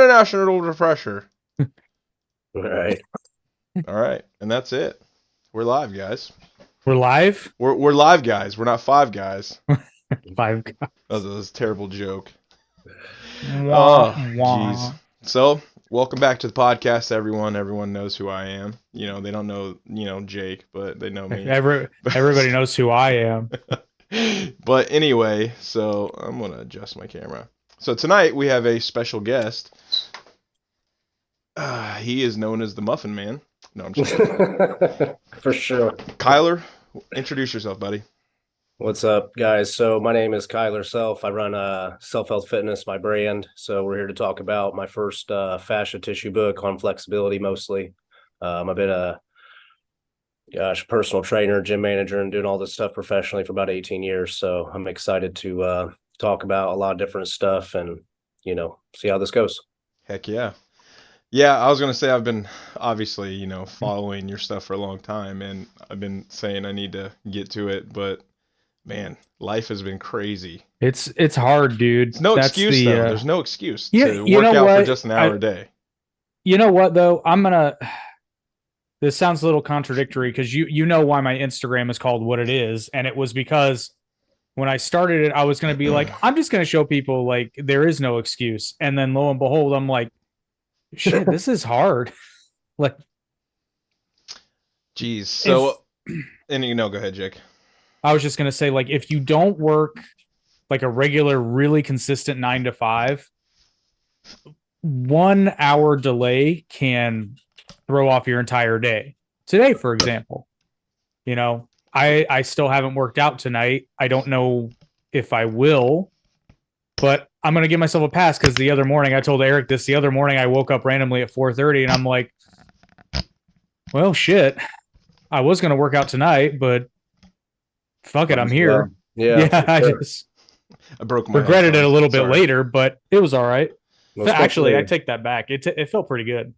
international refresher. All right. All right, and that's it. We're live, guys. We're live. We're live, guys. We're not five guys. Five. That was a terrible joke. Wah, Oh, jeez. wah. So, welcome back to the podcast, everyone. Everyone knows who I am. They don't know, Jake, but they know me. Everybody knows who I am. But anyway, so I'm gonna adjust my camera. So tonight we have a special guest. He is known as the Muffin Man. No, I'm just kidding. For sure. Kyler, introduce yourself, buddy. What's up, guys? So my name is Kyler Self. I run Self Health Fitness, my brand. So we're here to talk about my first fascia tissue book on flexibility mostly. I've been a personal trainer, gym manager, and doing all this stuff professionally for about 18 years. So I'm excited to talk about a lot of different stuff and, see how this goes. Heck yeah. Yeah, I was gonna say I've been obviously, following your stuff for a long time, and I've been saying I need to get to it, but man, life has been crazy. It's hard, dude. It's no That's excuse the though. There's no excuse yeah. to You work know out for what? just an hour a day. You know what though? This sounds a little contradictory because you know why my Instagram is called what it is, and it was because when I started it, I was going to be like, I'm just going to show people like there is no excuse, and then lo and behold, I'm like, shit, this is hard. Like, Jeez. So, and go ahead, Jake. I was just going to say, like, if you don't work like a regular, really consistent 9 to 5, 1 hour delay can throw off your entire day. Today, for example, I still haven't worked out tonight. I don't know if I will, but I'm going to give myself a pass because the other morning, I told Eric this, the other morning I woke up randomly at 4:30 and I'm like, well, shit, I was going to work out tonight, but fuck it, I'm here. Yeah, I sure. just I broke my regretted it a headphones. little bit Sorry. later, but it was all right. Well, Actually, I especially- take that back. It felt pretty good.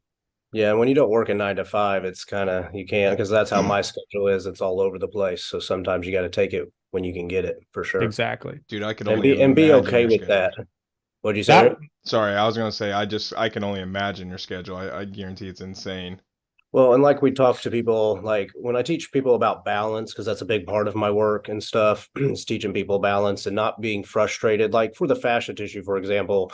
Yeah, when you don't work a 9 to 5, it's kind of you can't because that's how my schedule is. It's all over the place. So sometimes you got to take it when you can get it for sure. Exactly. Dude, I could And only be imagine okay your with schedule. that. What'd you say? Sorry, I was gonna say I can only imagine your schedule. I guarantee it's insane. Well, and like we talk to people, like when I teach people about balance, because that's a big part of my work and stuff, is teaching people balance and not being frustrated. Like for the fascia tissue, for example,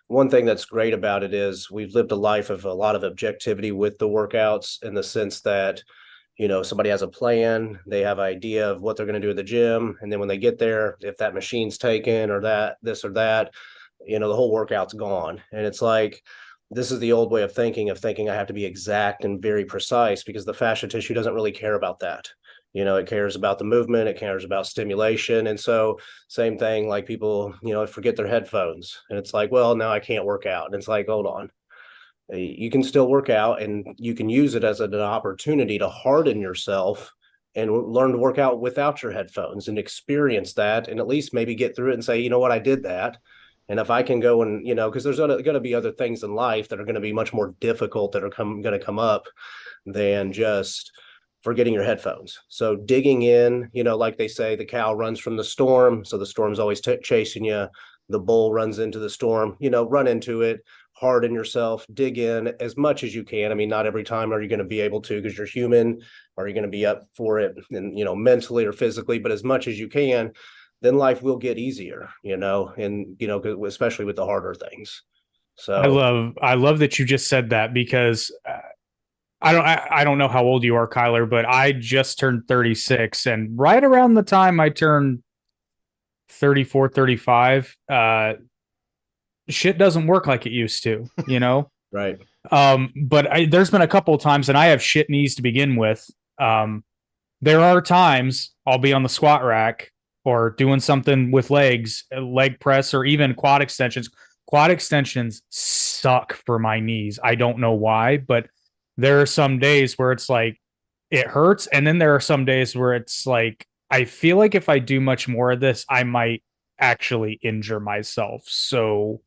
one thing that's great about it is we've lived a life of a lot of objectivity with the workouts in the sense that, somebody has a plan, they have an idea of what they're going to do at the gym. And then when they get there, if that machine's taken or that, this or that, the whole workout's gone. And it's like, this is the old way of thinking I have to be exact and very precise because the fascia tissue doesn't really care about that. It cares about the movement, it cares about stimulation. And so same thing, like people, forget their headphones and it's like, well, now I can't work out. And it's like, hold on, you can still work out and you can use it as an opportunity to harden yourself and learn to work out without your headphones and experience that and at least maybe get through it and say, you know what, I did that. And if I can go and, because there's going to be other things in life that are going to be much more difficult that are going to come up than just forgetting your headphones. So digging in, like they say, the cow runs from the storm. So the storm's always chasing you. The bull runs into the storm, run into it, harden yourself, dig in as much as you can. I mean, not every time are you going to be able to because you're human. Are you going to be up for it and, mentally or physically, but as much as you can, then life will get easier, and, especially with the harder things. So I love that you just said that because I don't know how old you are, Kyler, but I just turned 36 and right around the time I turned 34, 35, shit doesn't work like it used to, Right. But there's been a couple of times and I have shit knees to begin with. There are times I'll be on the squat rack or doing something with legs, leg press, or even quad extensions. Quad extensions suck for my knees. I don't know why, but there are some days where it's like it hurts. And then there are some days where it's like, I feel like if I do much more of this, I might actually injure myself. So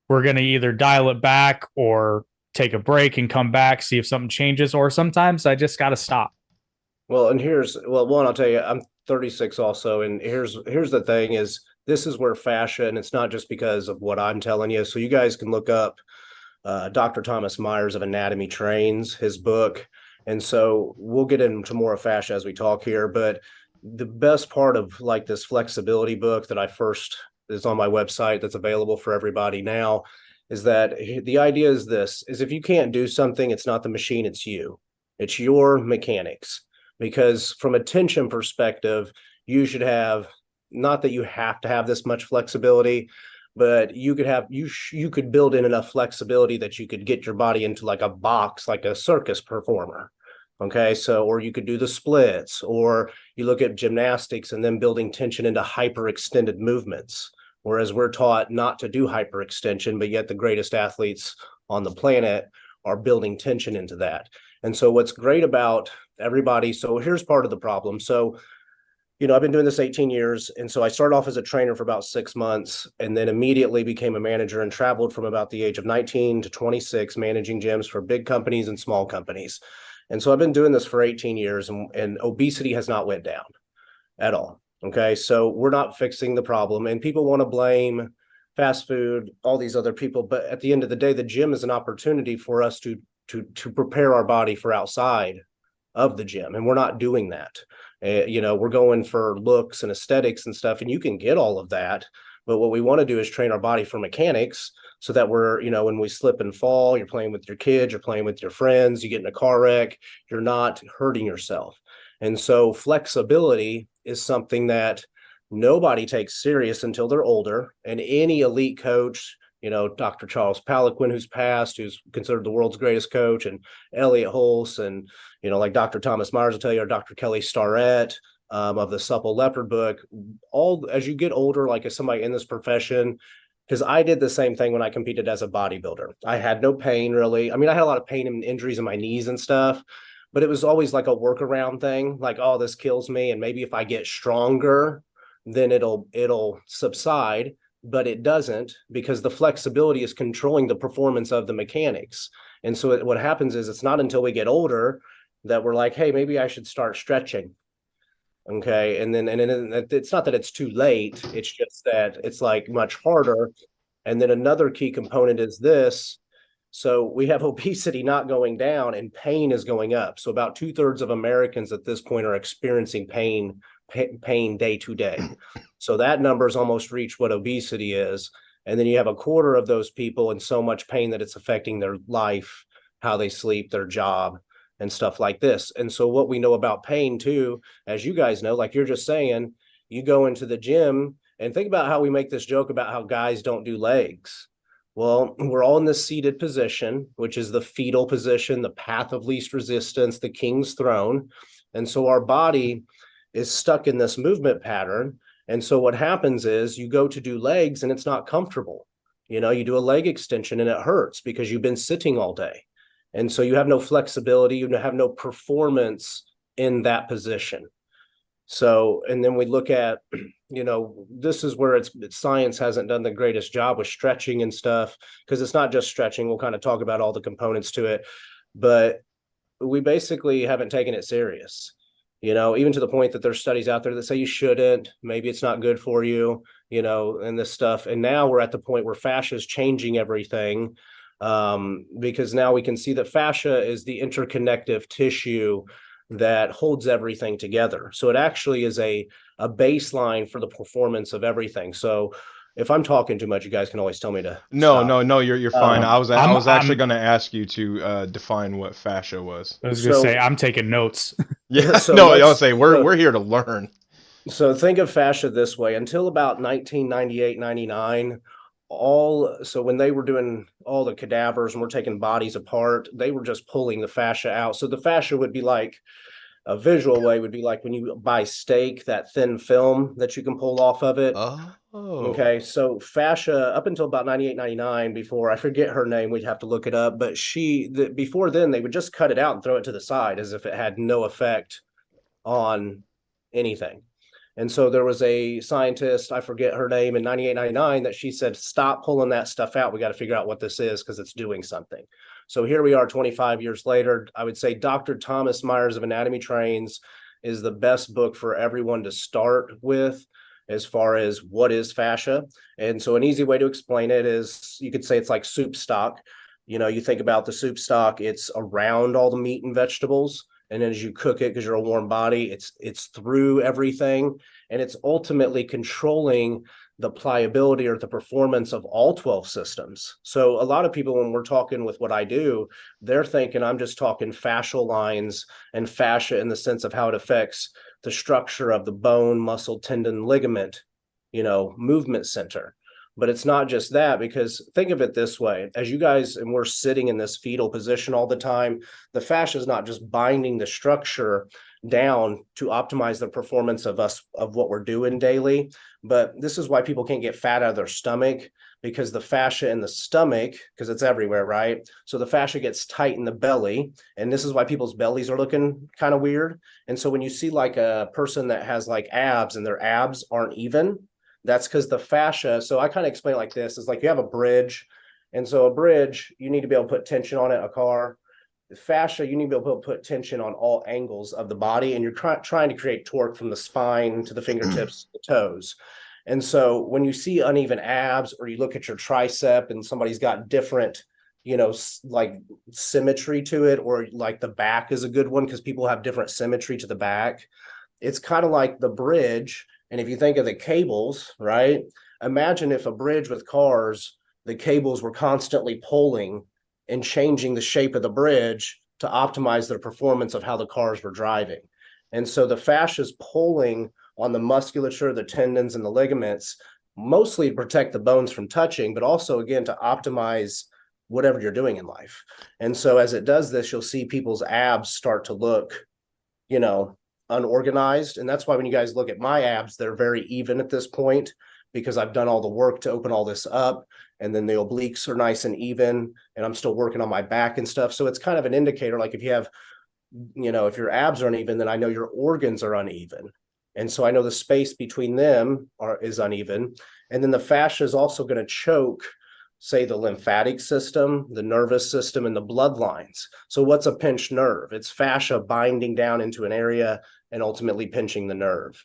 we're going to either dial it back or take a break and come back, see if something changes, or sometimes I just got to stop. Well, and one, I'll tell you, I'm 36 also. And here's the thing is this is where fascia, and it's not just because of what I'm telling you. So you guys can look up Dr. Thomas Myers of Anatomy Trains, his book. And so we'll get into more of fascia as we talk here, but the best part of like this flexibility book that I first is on my website that's available for everybody now is that the idea is this, is if you can't do something, it's not the machine, it's you. It's your mechanics. Because from a tension perspective, you should have, not that you have to have this much flexibility, but you could have, you could build in enough flexibility that you could get your body into like a box, like a circus performer. Okay, so, or you could do the splits, or you look at gymnastics and then building tension into hyperextended movements. Whereas we're taught not to do hyperextension, but yet the greatest athletes on the planet are building tension into that. And so what's great about everybody, so here's part of the problem. So, you know, I've been doing this 18 years. And so I started off as a trainer for about 6 months and then immediately became a manager and traveled from about the age of 19 to 26, managing gyms for big companies and small companies. And so I've been doing this for 18 years and obesity has not went down at all. Okay. So we're not fixing the problem, and people want to blame fast food, all these other people. But at the end of the day, the gym is an opportunity for us to prepare our body for outside of the gym. And we're not doing that. You know, we're going for looks and aesthetics and stuff, and you can get all of that. But what we want to do is train our body for mechanics so that we're, you know, when we slip and fall, you're playing with your kids, you're playing with your friends, you get in a car wreck, you're not hurting yourself. And so flexibility is something that nobody takes serious until they're older. And any elite coach, you know, Dr. Charles Poliquin, who's passed, who's considered the world's greatest coach, and Elliot Hulse, and, you know, like Dr. Thomas Myers will tell you, or Dr. Kelly Starrett of the Supple Leopard book, all as you get older, like as somebody in this profession, because I did the same thing when I competed as a bodybuilder. I had no pain really. I mean, I had a lot of pain and injuries in my knees and stuff, but it was always like a workaround thing. Like, oh, this kills me, and maybe if I get stronger, then it'll subside. But it doesn't, because the flexibility is controlling the performance of the mechanics. And so what happens is it's not until we get older that we're like, hey, maybe I should start stretching. Okay. And then it's not that it's too late. It's just that it's like much harder. And then another key component is this. So we have obesity not going down and pain is going up. So about 2/3 of Americans at this point are experiencing pain day to day. So that number's almost reached what obesity is. And then you have 1/4 of those people in so much pain that it's affecting their life, how they sleep, their job, and stuff like this. And so what we know about pain too, as you guys know, like you're just saying, you go into the gym and think about how we make this joke about how guys don't do legs. Well, we're all in this seated position, which is the fetal position, the path of least resistance, the king's throne. And so our body is stuck in this movement pattern. And so what happens is you go to do legs and it's not comfortable. You know, you do a leg extension and it hurts because you've been sitting all day. And so you have no flexibility, you have no performance in that position. So, and then we look at, you know, this is where science hasn't done the greatest job with stretching and stuff, because it's not just stretching. We'll kind of talk about all the components to it, but we basically haven't taken it serious. You know, even to the point that there's studies out there that say you shouldn't, maybe it's not good for you, you know, and this stuff. And now we're at the point where fascia is changing everything, because now we can see that fascia is the interconnective tissue that holds everything together. So it actually is a baseline for the performance of everything. So if I'm talking too much, you guys can always tell me to No, you're fine. I was actually I'm- going to ask you to define what fascia was. I was going to say, I'm taking notes. Yeah, So no, let's- I'll say we're here to learn. So think of fascia this way. Until about 1998, 99, so when they were doing all the cadavers and we're taking bodies apart, they were just pulling the fascia out. So the fascia would be like, a visual way would be like when you buy steak, that thin film that you can pull off of it. Oh. Okay, so fascia up until about 98, 99, before, I forget her name, we'd have to look it up, but before then they would just cut it out and throw it to the side as if it had no effect on anything. And so there was a scientist, I forget her name, in 98, 99, that she said, stop pulling that stuff out. We got to figure out what this is because it's doing something. So here we are 25 years later. I would say Dr. Thomas Myers of Anatomy Trains is the best book for everyone to start with as far as what is fascia. And so an easy way to explain it is you could say it's like soup stock. You think about the soup stock, it's around all the meat and vegetables. And then as you cook it, because you're a warm body, it's through everything. And it's ultimately controlling the pliability or the performance of all 12 systems. So a lot of people, when we're talking with what I do, they're thinking I'm just talking fascial lines and fascia in the sense of how it affects the structure of the bone, muscle, tendon, ligament, movement center. But it's not just that, because think of it this way, as you guys, and we're sitting in this fetal position all the time, the fascia is not just binding the structure down to optimize the performance of what we're doing daily, but this is why people can't get fat out of their stomach, because the fascia in the stomach, because it's everywhere, right? So the fascia gets tight in the belly, and this is why people's bellies are looking kind of weird. And so when you see like a person that has like abs and their abs aren't even, that's because the fascia. So I kind of explain it like this: is like you have a bridge, and so a bridge, you need to be able to put tension on it. A car, the fascia, you need to be able to put tension on all angles of the body, and you're trying to create torque from the spine to the fingertips, to the toes. And so when you see uneven abs, or you look at your tricep and somebody's got different, like symmetry to it, or like the back is a good one because people have different symmetry to the back. It's kind of like the bridge. And if you think of the cables, right? Imagine if a bridge with cars, the cables were constantly pulling and changing the shape of the bridge to optimize the performance of how the cars were driving. And so the fascia is pulling on the musculature, the tendons, and the ligaments, mostly to protect the bones from touching, but also, again, to optimize whatever you're doing in life. And so as it does this, you'll see people's abs start to look, unorganized. And that's why when you guys look at my abs, they're very even at this point, because I've done all the work to open all this up. And then the obliques are nice and even, and I'm still working on my back and stuff. So it's kind of an indicator, like if you have, if your abs are uneven, then I know your organs are uneven. And so I know the space between them is uneven. And then the fascia is also going to choke, say, the lymphatic system, the nervous system, and the bloodlines. So what's a pinched nerve? It's fascia binding down into an area and ultimately pinching the nerve.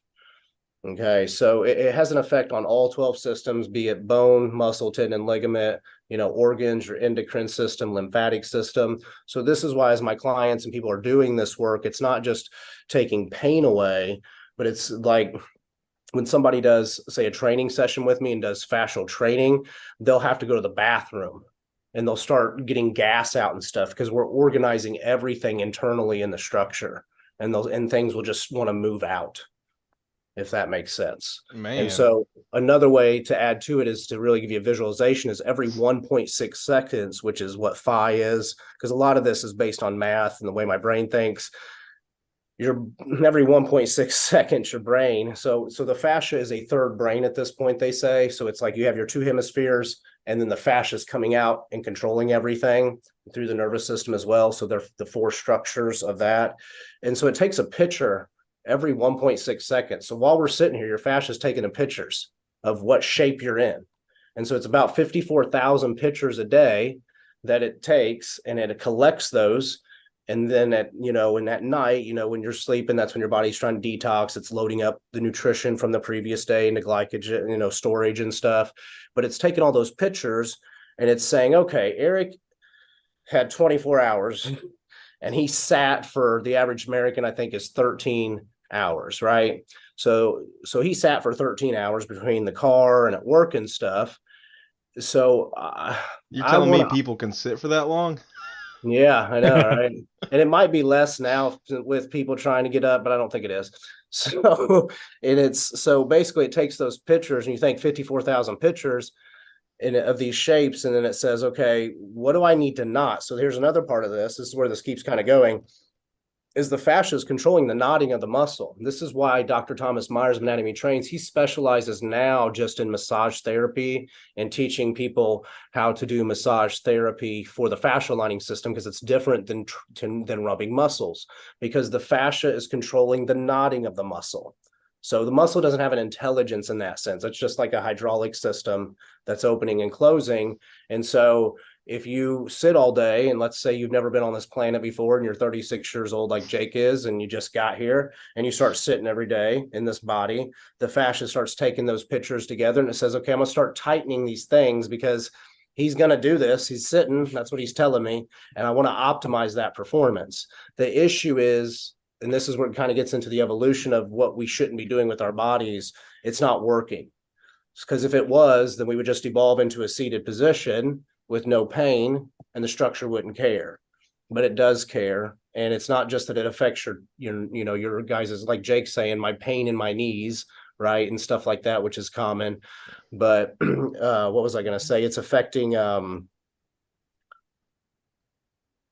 Okay, so it has an effect on all 12 systems, be it bone, muscle, tendon, ligament, organs, your endocrine system, lymphatic system. So this is why, as my clients and people are doing this work, it's not just taking pain away, but it's like when somebody does, say, a training session with me and does fascial training, they'll have to go to the bathroom and they'll start getting gas out and stuff, because we're organizing everything internally in the structure, and things will just want to move out, if that makes sense. Man. And so another way to add to it is to really give you a visualization, is every 1.6 seconds, which is what phi is, because a lot of this is based on math and the way my brain thinks. Every 1.6 seconds, your brain. So the fascia is a third brain at this point, they say. So it's like you have your two hemispheres, and then the fascia is coming out and controlling everything through the nervous system as well. So they're the four structures of that. And so it takes a picture every 1.6 seconds. So while we're sitting here, your fascia is taking the pictures of what shape you're in. And so it's about 54,000 pictures a day that it takes, and it collects those. And then at night, when you're sleeping, that's when your body's trying to detox. It's loading up the nutrition from the previous day into glycogen, storage and stuff. But it's taking all those pictures and it's saying, okay, Eric had 24 hours and he sat for, the average American, I think, is 13 hours, right? So he sat for 13 hours between the car and at work and stuff. So you're telling me people can sit for that long? Yeah, I know, right? And it might be less now with people trying to get up, but I don't think it is. So basically it takes those pictures, and you think 54,000 pictures of these shapes, and then it says, okay, what do I need to knot? So here's another part of this. This is where this keeps kind of going. Is the fascia is controlling the knotting of the muscle. This is why Dr. Thomas Myers of Anatomy Trains, he specializes now just in massage therapy and teaching people how to do massage therapy for the fascial lining system, because it's different than rubbing muscles, because the fascia is controlling the knotting of the muscle. So the muscle doesn't have an intelligence in that sense. It's just like a hydraulic system that's opening and closing. And so if you sit all day, and let's say you've never been on this planet before and you're 36 years old like Jake is, and you just got here and you start sitting every day in this body, the fascia starts taking those pictures together and it says, okay, I'm going to start tightening these things, because he's going to do this. He's sitting. That's what he's telling me. And I want to optimize that performance. The issue is, and this is where it kind of gets into the evolution of what we shouldn't be doing with our bodies. It's not working. Because if it was, then we would just evolve into a seated position with no pain and the structure wouldn't care. But it does care. And it's not just that it affects your guys, like Jake saying, my pain in my knees, right? And stuff like that, which is common. But what was I going to say? It's affecting,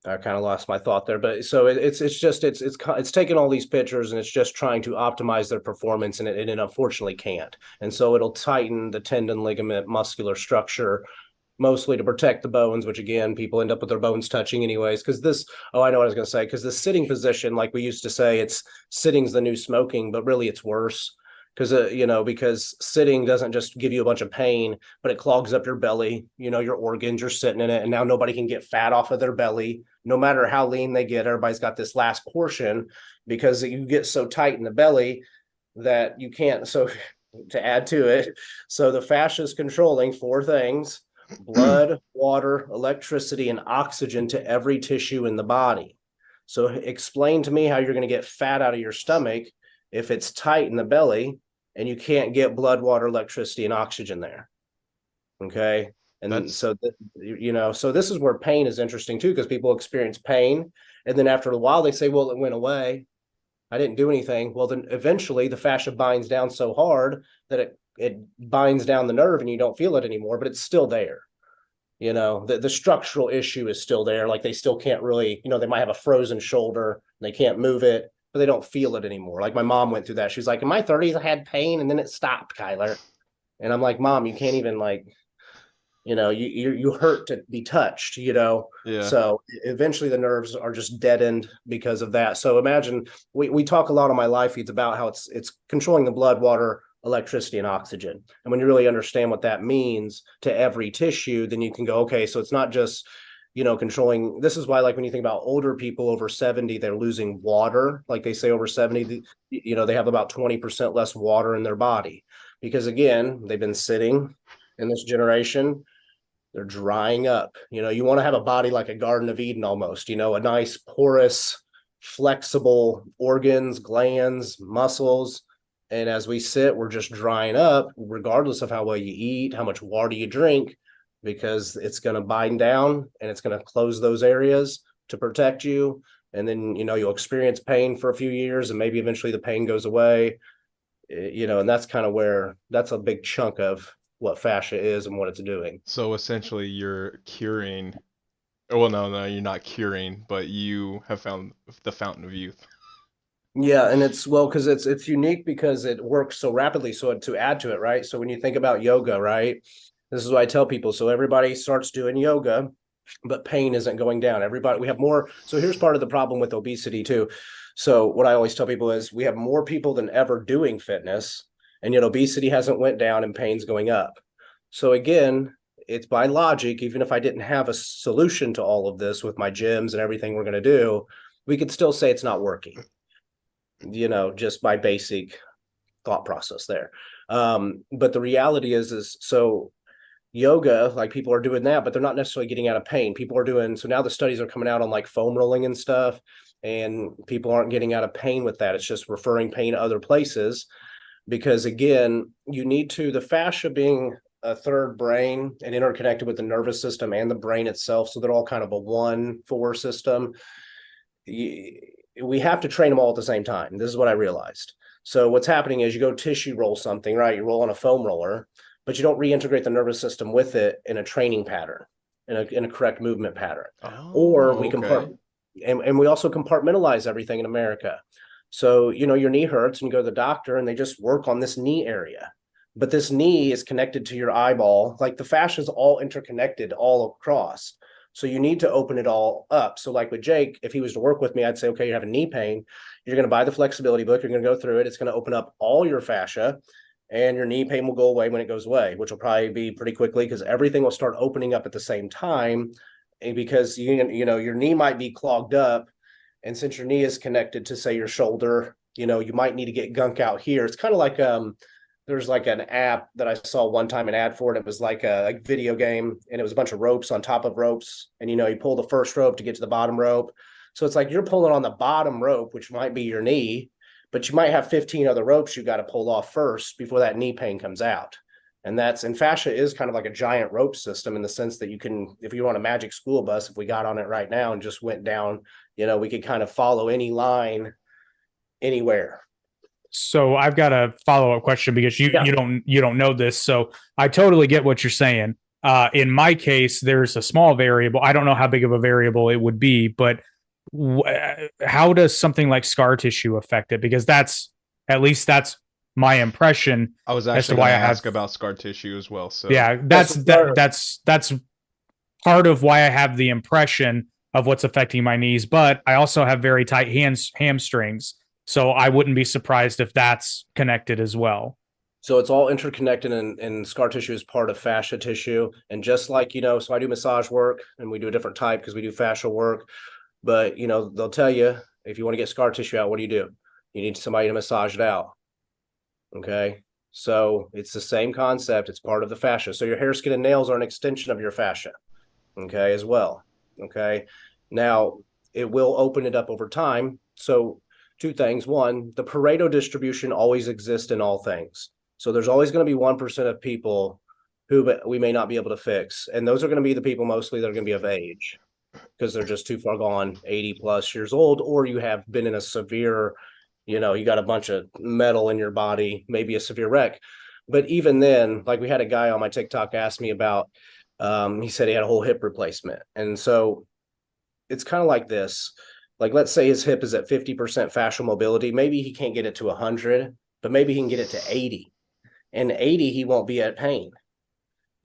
I kind of lost my thought there, but so it's taking all these pictures and it's just trying to optimize their performance, and it unfortunately can't. And so it'll tighten the tendon, ligament, muscular structure, mostly to protect the bones, which again, people end up with their bones touching anyways. Because I know what I was going to say. Because the sitting position, like we used to say, sitting's the new smoking, but really it's worse. Because sitting doesn't just give you a bunch of pain, but it clogs up your belly, your organs, you're sitting in it. And now nobody can get fat off of their belly, no matter how lean they get. Everybody's got this last portion because you get so tight in the belly that you can't. So to add to it, so the fascia is controlling 4 things: blood, water, electricity, and oxygen to every tissue in the body. So explain to me how you're going to get fat out of your stomach if it's tight in the belly and you can't get blood, water, electricity, and oxygen there. Okay. And so this is where pain is interesting too, because people experience pain. And then after a while they say, well, it went away. I didn't do anything. Well, then eventually the fascia binds down so hard that it binds down the nerve and you don't feel it anymore, but it's still there. The structural issue is still there. Like they still can't really, they might have a frozen shoulder and they can't move it, but they don't feel it anymore. Like my mom went through that. She was like, in my 30s, I had pain and then it stopped, Kyler. And I'm like, Mom, you can't even you hurt to be touched, Yeah. So eventually the nerves are just deadened because of that. So imagine we talk a lot on My Life Feeds about how it's controlling the blood, water, electricity, and oxygen. And when you really understand what that means to every tissue, then you can go, okay, so it's not just controlling. This is why, like when you think about older people over 70, they're losing water. Like they say over 70, they have about 20% less water in their body because again, they've been sitting in this generation. They're drying up. You want to have a body like a Garden of Eden almost, a nice porous, flexible organs, glands, muscles. And as we sit, we're just drying up regardless of how well you eat, how much water you drink, because it's going to bind down and it's going to close those areas to protect you. And then, you'll experience pain for a few years and maybe eventually the pain goes away, and that's kind of where that's a big chunk of what fascia is and what it's doing. So essentially you're curing, well, no, you're not curing, but you have found the fountain of youth. Yeah, and because it's unique because it works so rapidly. So to add to it, right? So when you think about yoga, right? This is what I tell people. So everybody starts doing yoga, but pain isn't going down. We have more. So here's part of the problem with obesity too. So what I always tell people is we have more people than ever doing fitness, and yet obesity hasn't went down and pain's going up. So again, it's by logic, even if I didn't have a solution to all of this with my gyms and everything we're going to do, we could still say it's not working, just by basic thought process there. But the reality is so yoga, like people are doing that, but they're not necessarily getting out of pain. So now the studies are coming out on like foam rolling and stuff, and people aren't getting out of pain with that. It's just referring pain to other places because again, the fascia being a third brain and interconnected with the nervous system and the brain itself. So they're all kind of a 1-4 system. We have to train them all at the same time. This is what I realized. So what's happening is you go tissue roll something, right? You roll on a foam roller, but you don't reintegrate the nervous system with it in a training pattern, in a correct movement pattern. Or we and we also compartmentalize everything in America. So, your knee hurts and you go to the doctor and they just work on this knee area. But this knee is connected to your eyeball. Like the fascia is all interconnected all across. So you need to open it all up. So like with Jake, if he was to work with me, I'd say, okay, you have a knee pain. You're going to buy the flexibility book. You're going to go through it. It's going to open up all your fascia and your knee pain will go away when it goes away, which will probably be pretty quickly because everything will start opening up at the same time because, your knee might be clogged up. And since your knee is connected to, say, your shoulder, you might need to get gunk out here. It's kind of like there's like an app that I saw one time, an ad for it. It was like a video game, and it was a bunch of ropes on top of ropes. And, you pull the first rope to get to the bottom rope. So it's like you're pulling on the bottom rope, which might be your knee, but you might have 15 other ropes you got to pull off first before that knee pain comes out. And fascia is kind of like a giant rope system in the sense that you can, if you want a magic school bus, if we got on it right now and just went down, we could kind of follow any line anywhere. So I've got a follow-up question because you don't know this. So I totally get what you're saying. In my case, there's a small variable. I don't know how big of a variable it would be, but how does something like scar tissue affect it? Because that's my impression. I was actually going to ask about scar tissue as well. So yeah, that's part of why I have the impression of what's affecting my knees. But I also have very tight hamstrings. So I wouldn't be surprised if that's connected as well. So it's all interconnected, and scar tissue is part of fascia tissue. And just like, so I do massage work, and we do a different type because we do fascia work. But, they'll tell you, if you want to get scar tissue out, what do? You need somebody to massage it out. Okay. So it's the same concept. It's part of the fascia. So your hair, skin, and nails are an extension of your fascia. Okay. As well. Okay. Now it will open it up over time. So two things. One, the Pareto distribution always exists in all things. So there's always going to be 1% of people who we may not be able to fix. And those are going to be the people mostly that are going to be of age because they're just too far gone, 80 plus years old, or you have been in a severe, you got a bunch of metal in your body, maybe a severe wreck. But even then, like we had a guy on my TikTok ask me about, he said he had a whole hip replacement. And so it's kind of like this. Like, let's say his hip is at 50% fascial mobility. Maybe he can't get it to 100, but maybe he can get it to 80. And 80, he won't be at pain.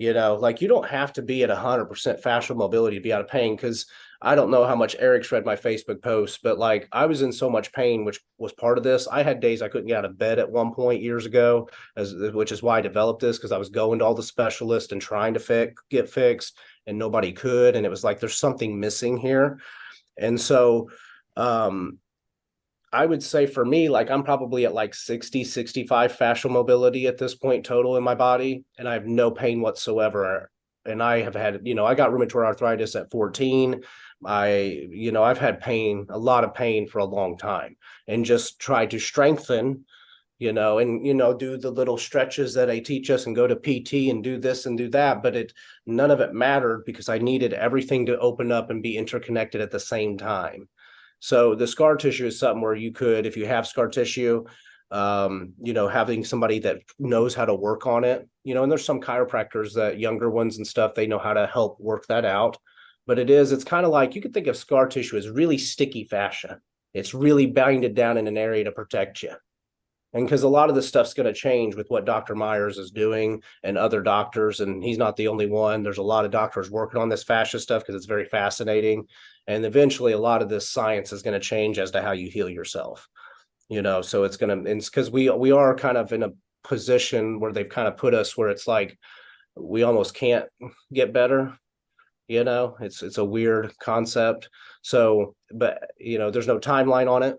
Like you don't have to be at 100% fascial mobility to be out of pain. Because I don't know how much Eric's read my Facebook posts, but like I was in so much pain, which was part of this. I had days I couldn't get out of bed at one point years ago, which is why I developed this, because I was going to all the specialists and trying to get fixed, and nobody could. And it was like, there's something missing here. And so I would say for me, like I'm probably at like 60, 65 fascial mobility at this point total in my body, and I have no pain whatsoever. And I have had, I got rheumatoid arthritis at 14. I've had pain, a lot of pain for a long time, and just try to strengthen, and, do the little stretches that they teach us and go to PT and do this and do that. But none of it mattered because I needed everything to open up and be interconnected at the same time. So the scar tissue is something where you could, if you have scar tissue, having somebody that knows how to work on it, and there's some chiropractors that younger ones and stuff, they know how to help work that out. But it's kind of like, you could think of scar tissue as really sticky fascia. It's really binded down in an area to protect you. And because a lot of this stuff's going to change with what Dr. Myers is doing and other doctors, and he's not the only one. There's a lot of doctors working on this fascia stuff because it's very fascinating. And eventually a lot of this science is going to change as to how you heal yourself, so it's because we are kind of in a position where they've kind of put us where it's like, we almost can't get better. It's a weird concept. So, but, there's no timeline on it,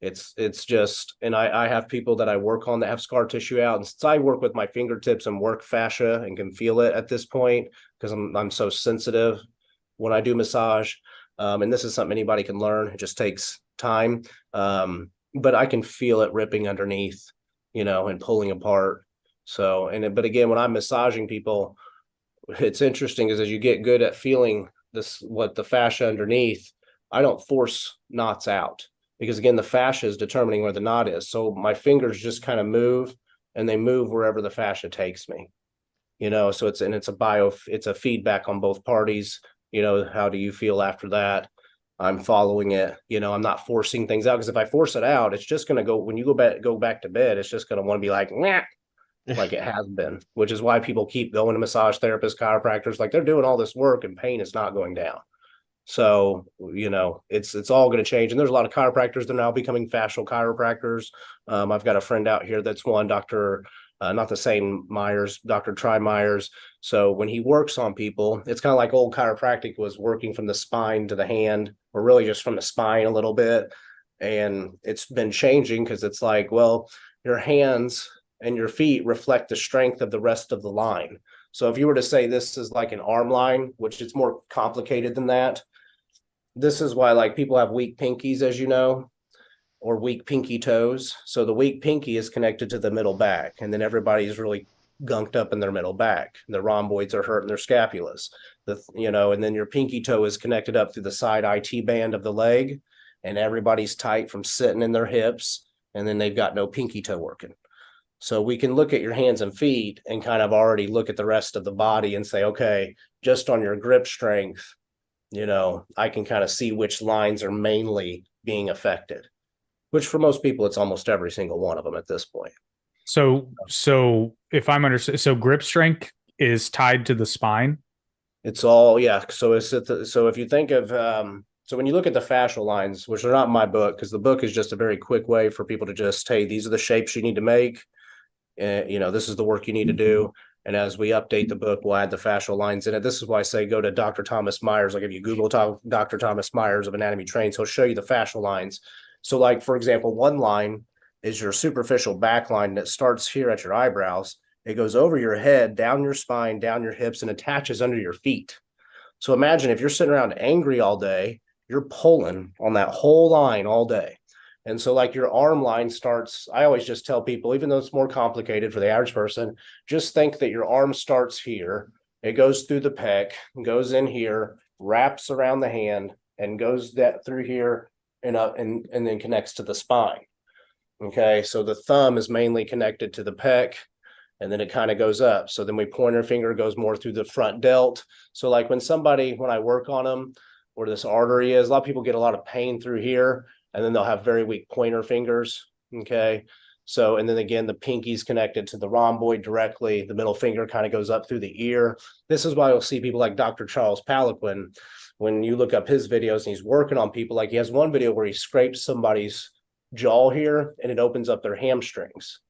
it's just, and I have people that I work on that have scar tissue out. And since I work with my fingertips and work fascia and can feel it at this point, because I'm so sensitive when I do massage, and this is something anybody can learn. It just takes time. But I can feel it ripping underneath, and pulling apart. So, but again, when I'm massaging people, it's interesting is as you get good at feeling what the fascia underneath, I don't force knots out, because again, the fascia is determining where the knot is. So my fingers just kind of move, and they move wherever the fascia takes me, so it's a feedback on both parties. How do you feel after that? I'm following it. I'm not forcing things out, because if I force it out, it's just going to go, when you go back to bed, it's just going to want to be like, nah, like it has been, which is why people keep going to massage therapists, chiropractors, like they're doing all this work and pain is not going down. So, it's all going to change. And there's a lot of chiropractors that are now becoming fascial chiropractors. I've got a friend out here that's one, Dr. Not the same Myers, Dr. Tri Myers. So when he works on people, it's kind of like old chiropractic was working from the spine to the hand, or really just from the spine a little bit. And it's been changing because it's like, well, your hands and your feet reflect the strength of the rest of the line. So if you were to say this is like an arm line, which is more complicated than that, this is why like people have weak pinkies, as you know, or weak pinky toes. So the weak pinky is connected to the middle back, and then everybody's really gunked up in their middle back. The rhomboids are hurting their scapulas. And then your pinky toe is connected up through the side IT band of the leg, and everybody's tight from sitting in their hips, and then they've got no pinky toe working. So we can look at your hands and feet and kind of already look at the rest of the body and say, okay, just on your grip strength, I can kind of see which lines are mainly being affected, which for most people, it's almost every single one of them at this point. So if I'm understanding, so grip strength is tied to the spine. It's all, yeah. So so if you think of, so when you look at the fascial lines, which are not in my book, because the book is just a very quick way for people to just, hey, these are the shapes you need to make. This is the work you need to do. And as we update the book, we'll add the fascial lines in it. This is why I say go to Dr. Thomas Myers. Like if you Google Dr. Thomas Myers of Anatomy Trains, he'll show you the fascial lines. So like, for example, one line is your superficial back line that starts here at your eyebrows. It goes over your head, down your spine, down your hips, and attaches under your feet. So imagine if you're sitting around angry all day, you're pulling on that whole line all day. And so like your arm line starts, I always just tell people, even though it's more complicated for the average person, just think that your arm starts here. It goes through the pec, goes in here, wraps around the hand, and goes that through here and up and then connects to the spine. Okay, so the thumb is mainly connected to the pec, and then it kind of goes up. So then pointer finger goes more through the front delt. So like when I work on them, where this artery is, a lot of people get a lot of pain through here, and then they'll have very weak pointer fingers. Okay, so and then again, the pinky's connected to the rhomboid directly. The middle finger kind of goes up through the ear. This is why you'll see people like Dr. Charles Poliquin, when you look up his videos and he's working on people, like he has one video where he scrapes somebody's jaw here and it opens up their hamstrings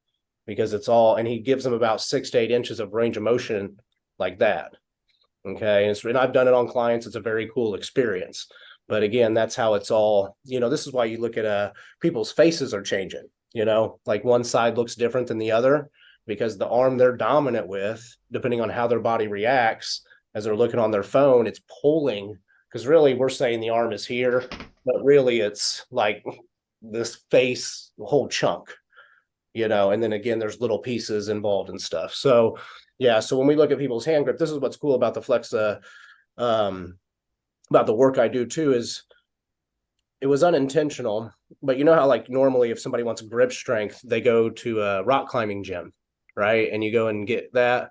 because it's all, and he gives them about 6 to 8 inches of range of motion like that. Okay, and I've done it on clients. It's a very cool experience. But again, that's how it's all, this is why you look at people's faces are changing, like one side looks different than the other because the arm they're dominant with, depending on how their body reacts as they're looking on their phone, it's pulling, because really we're saying the arm is here, but really it's like this face, whole chunk, and then again, there's little pieces involved and stuff. So yeah, so when we look at people's hand grip, this is what's cool about the Flexa, about the work I do too, is it was unintentional, but you know how like normally if somebody wants grip strength, they go to a rock climbing gym, right? And you go and get that.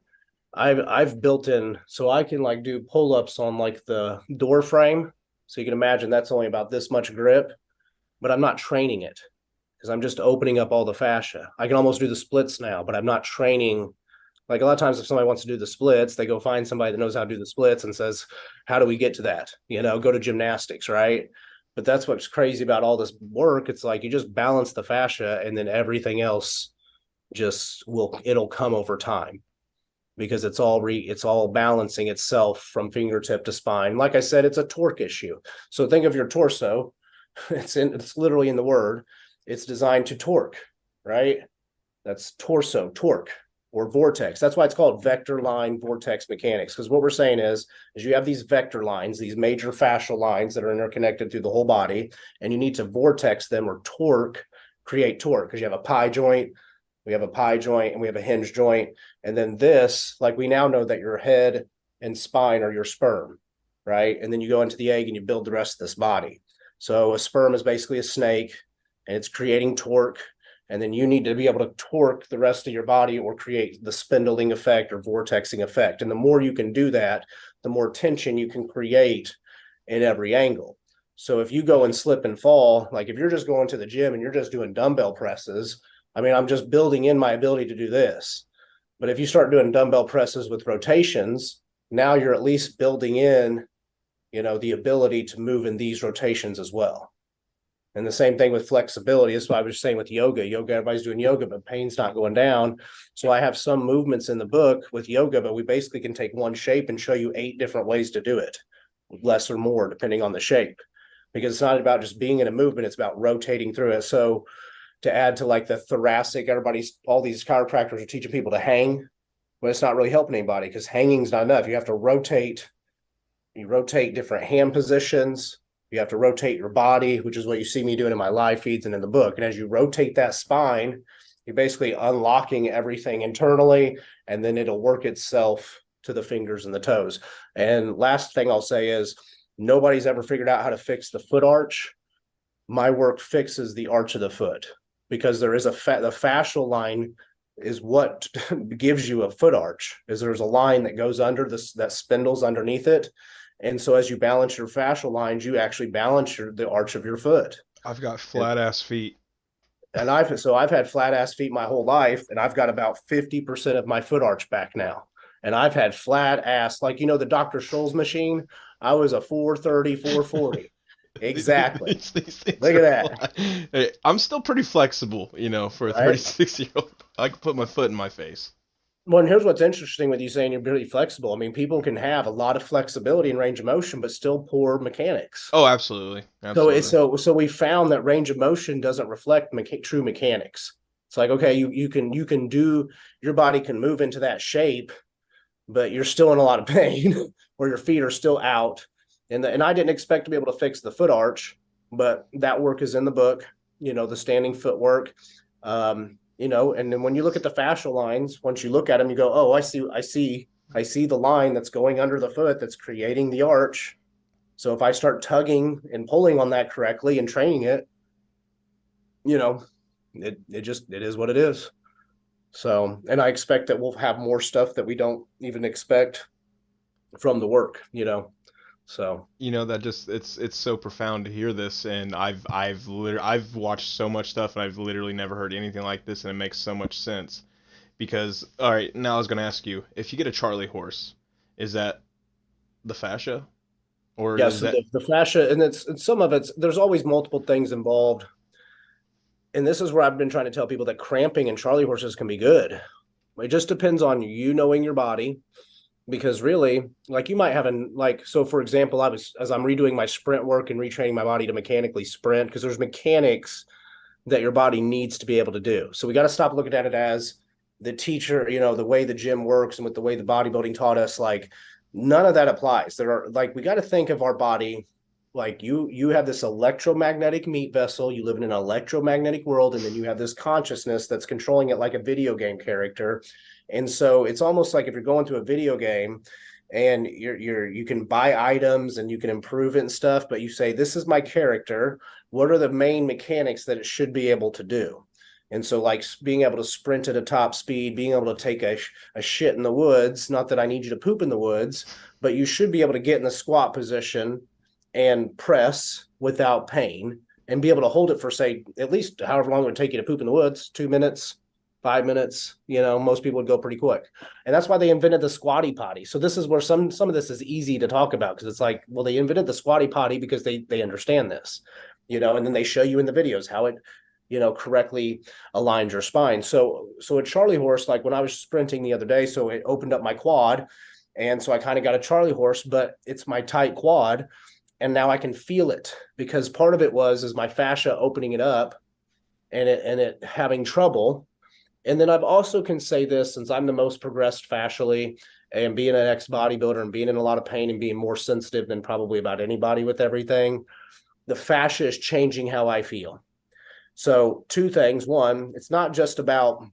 I've built in, so I can like do pull-ups on like the door frame. So you can imagine that's only about this much grip, but I'm not training it because I'm just opening up all the fascia. I can almost do the splits now, but I'm not training. Like a lot of times if somebody wants to do the splits, they go find somebody that knows how to do the splits and says, how do we get to that? Go to gymnastics, right? But that's what's crazy about all this work. It's like you just balance the fascia and then everything else it'll come over time because it's all balancing itself from fingertip to spine. Like I said, it's a torque issue. So think of your torso. It's literally in the word. It's designed to torque, right? That's torso, torque. Or vortex. That's why it's called vector line vortex mechanics. Because what we're saying is you have these vector lines, these major fascial lines that are interconnected through the whole body, and you need to vortex them or create torque. Because you have a pie joint, we have a pie joint, and we have a hinge joint. And then this, like we now know that your head and spine are your sperm, right? And then you go into the egg and you build the rest of this body. So a sperm is basically a snake, and it's creating torque. And then you need to be able to torque the rest of your body or create the spindling effect or vortexing effect. And the more you can do that, the more tension you can create in every angle. So if you go and slip and fall, like if you're just going to the gym and you're just doing dumbbell presses, I'm just building in my ability to do this. But if you start doing dumbbell presses with rotations, now you're at least building in, the ability to move in these rotations as well. And the same thing with flexibility. That's why I was saying with yoga, everybody's doing yoga, but pain's not going down. So I have some movements in the book with yoga, but we basically can take one shape and show you 8 different ways to do it, less or more, depending on the shape, because it's not about just being in a movement. It's about rotating through it. So to add to like the thoracic. All these chiropractors are teaching people to hang, but it's not really helping anybody because hanging's not enough. You have to rotate. You rotate different hand positions. You have to rotate your body, which is what you see me doing in my live feeds and in the book. And as you rotate that spine, you're basically unlocking everything internally, and then it'll work itself to the fingers and the toes. And last thing I'll say is nobody's ever figured out how to fix the foot arch. My work fixes the arch of the foot because there is the fascial line is what gives you a foot arch. Is there's a line that goes under this, that spindles underneath it. And so as you balance your fascial lines, you actually balance the arch of your foot. I've got flat ass feet. And I've had flat ass feet my whole life, and I've got about 50% of my foot arch back now. And I've had flat ass, like, the Dr. Scholl's machine. I was a 430, 440. Exactly. Look at that. Hey, I'm still pretty flexible, for a 36-year-old. I can put my foot in my face. Well, and here's what's interesting with you saying you're really flexible. I mean, people can have a lot of flexibility and range of motion, but still poor mechanics. Oh, absolutely. So we found that range of motion doesn't reflect true mechanics. It's like, okay, you can do, your body can move into that shape, but you're still in a lot of pain or your feet are still out. And I didn't expect to be able to fix the foot arch, but that work is in the book, the standing footwork. And then when you look at the fascial lines, once you look at them, you go, oh, I see the line that's going under the foot that's creating the arch. So if I start tugging and pulling on that correctly and training it, it is what it is. So, and I expect that we'll have more stuff that we don't even expect from the work, So that just it's so profound to hear this, and I've watched so much stuff, and I've literally never heard anything like this, and it makes so much sense. Because all right, now I was gonna ask you, if you get a Charlie horse, is that the fascia, or yes, the fascia, and some of it's, there's always multiple things involved, and this is where I've been trying to tell people that cramping in Charlie horses can be good. It just depends on you knowing your body. Because really, like you might have so for example, as I'm redoing my sprint work and retraining my body to mechanically sprint, because there's mechanics that your body needs to be able to do. So we got to stop looking at it as the teacher, the way the gym works and with the way the bodybuilding taught us, like none of that applies. We got to think of our body like you have this electromagnetic meat vessel, you live in an electromagnetic world, and then you have this consciousness that's controlling it like a video game character. And so it's almost like if you're going through a video game and you can buy items and you can improve it and stuff, but you say, this is my character. What are the main mechanics that it should be able to do? And so like being able to sprint at a top speed, being able to take a shit in the woods, not that I need you to poop in the woods, but you should be able to get in the squat position and press without pain and be able to hold it for, say, at least however long it would take you to poop in the woods, 2 minutes, 5 minutes, most people would go pretty quick. And that's why they invented the squatty potty. So this is where some of this is easy to talk about, because it's like, well, they invented the squatty potty because they understand this, and then they show you in the videos how it, correctly aligns your spine. So a Charlie horse, like when I was sprinting the other day, so it opened up my quad. And so I kind of got a Charlie horse, but it's my tight quad. And now I can feel it, because part of it is my fascia opening it up and it having trouble. And then I've also can say this, since I'm the most progressed fascially and being an ex-bodybuilder and being in a lot of pain and being more sensitive than probably about anybody with everything, the fascia is changing how I feel. So 2 things. One, it's not just about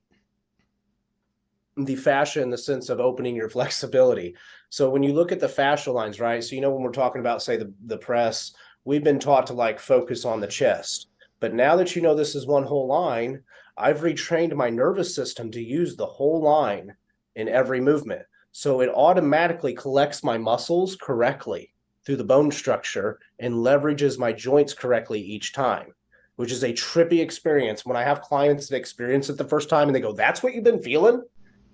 the fascia in the sense of opening your flexibility. So when you look at the fascial lines, right? So, when we're talking about, say, the press, we've been taught to like focus on the chest. But now that this is one whole line, I've retrained my nervous system to use the whole line in every movement. So it automatically collects my muscles correctly through the bone structure and leverages my joints correctly each time, which is a trippy experience. When I have clients that experience it the first time and they go, that's what you've been feeling?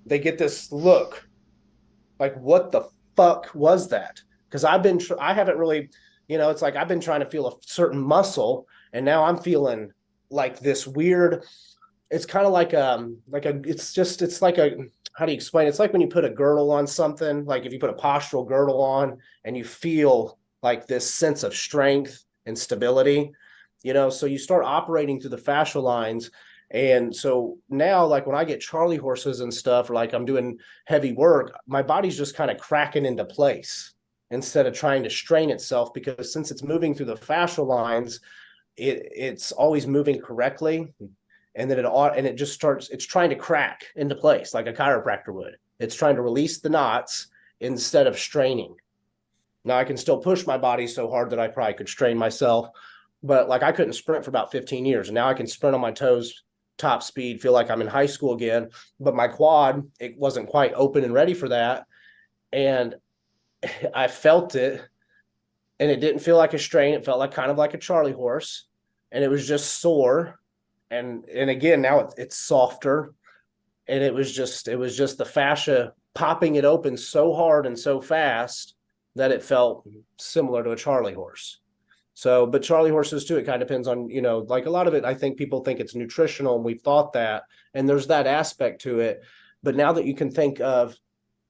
They get this look like, what the fuck was that? Because I haven't really, it's like I've been trying to feel a certain muscle, and now I'm feeling like this weird, it's kind of like it's like a, how do you explain? It's like when you put a girdle on something, like if you put a postural girdle on and you feel like this sense of strength and stability. So you start operating through the fascial lines. And so now, like when I get Charlie horses and stuff, or like I'm doing heavy work, my body's just kind of cracking into place instead of trying to strain itself, because since it's moving through the fascial lines, it's always moving correctly. And then it just starts, it's trying to crack into place like a chiropractor would. It's trying to release the knots instead of straining. Now I can still push my body so hard that I probably could strain myself, but like I couldn't sprint for about 15 years. And now I can sprint on my toes, top speed, feel like I'm in high school again. But my quad, it wasn't quite open and ready for that. And I felt it, and it didn't feel like a strain. It felt like kind of like a Charlie horse, and it was just sore. And again, now it's softer, and it was just the fascia popping it open so hard and so fast that it felt similar to a Charlie horse. So, but Charlie horses too, it kind of depends on, like a lot of it, I think people think it's nutritional, and we've thought that, and there's that aspect to it. But now that you can think of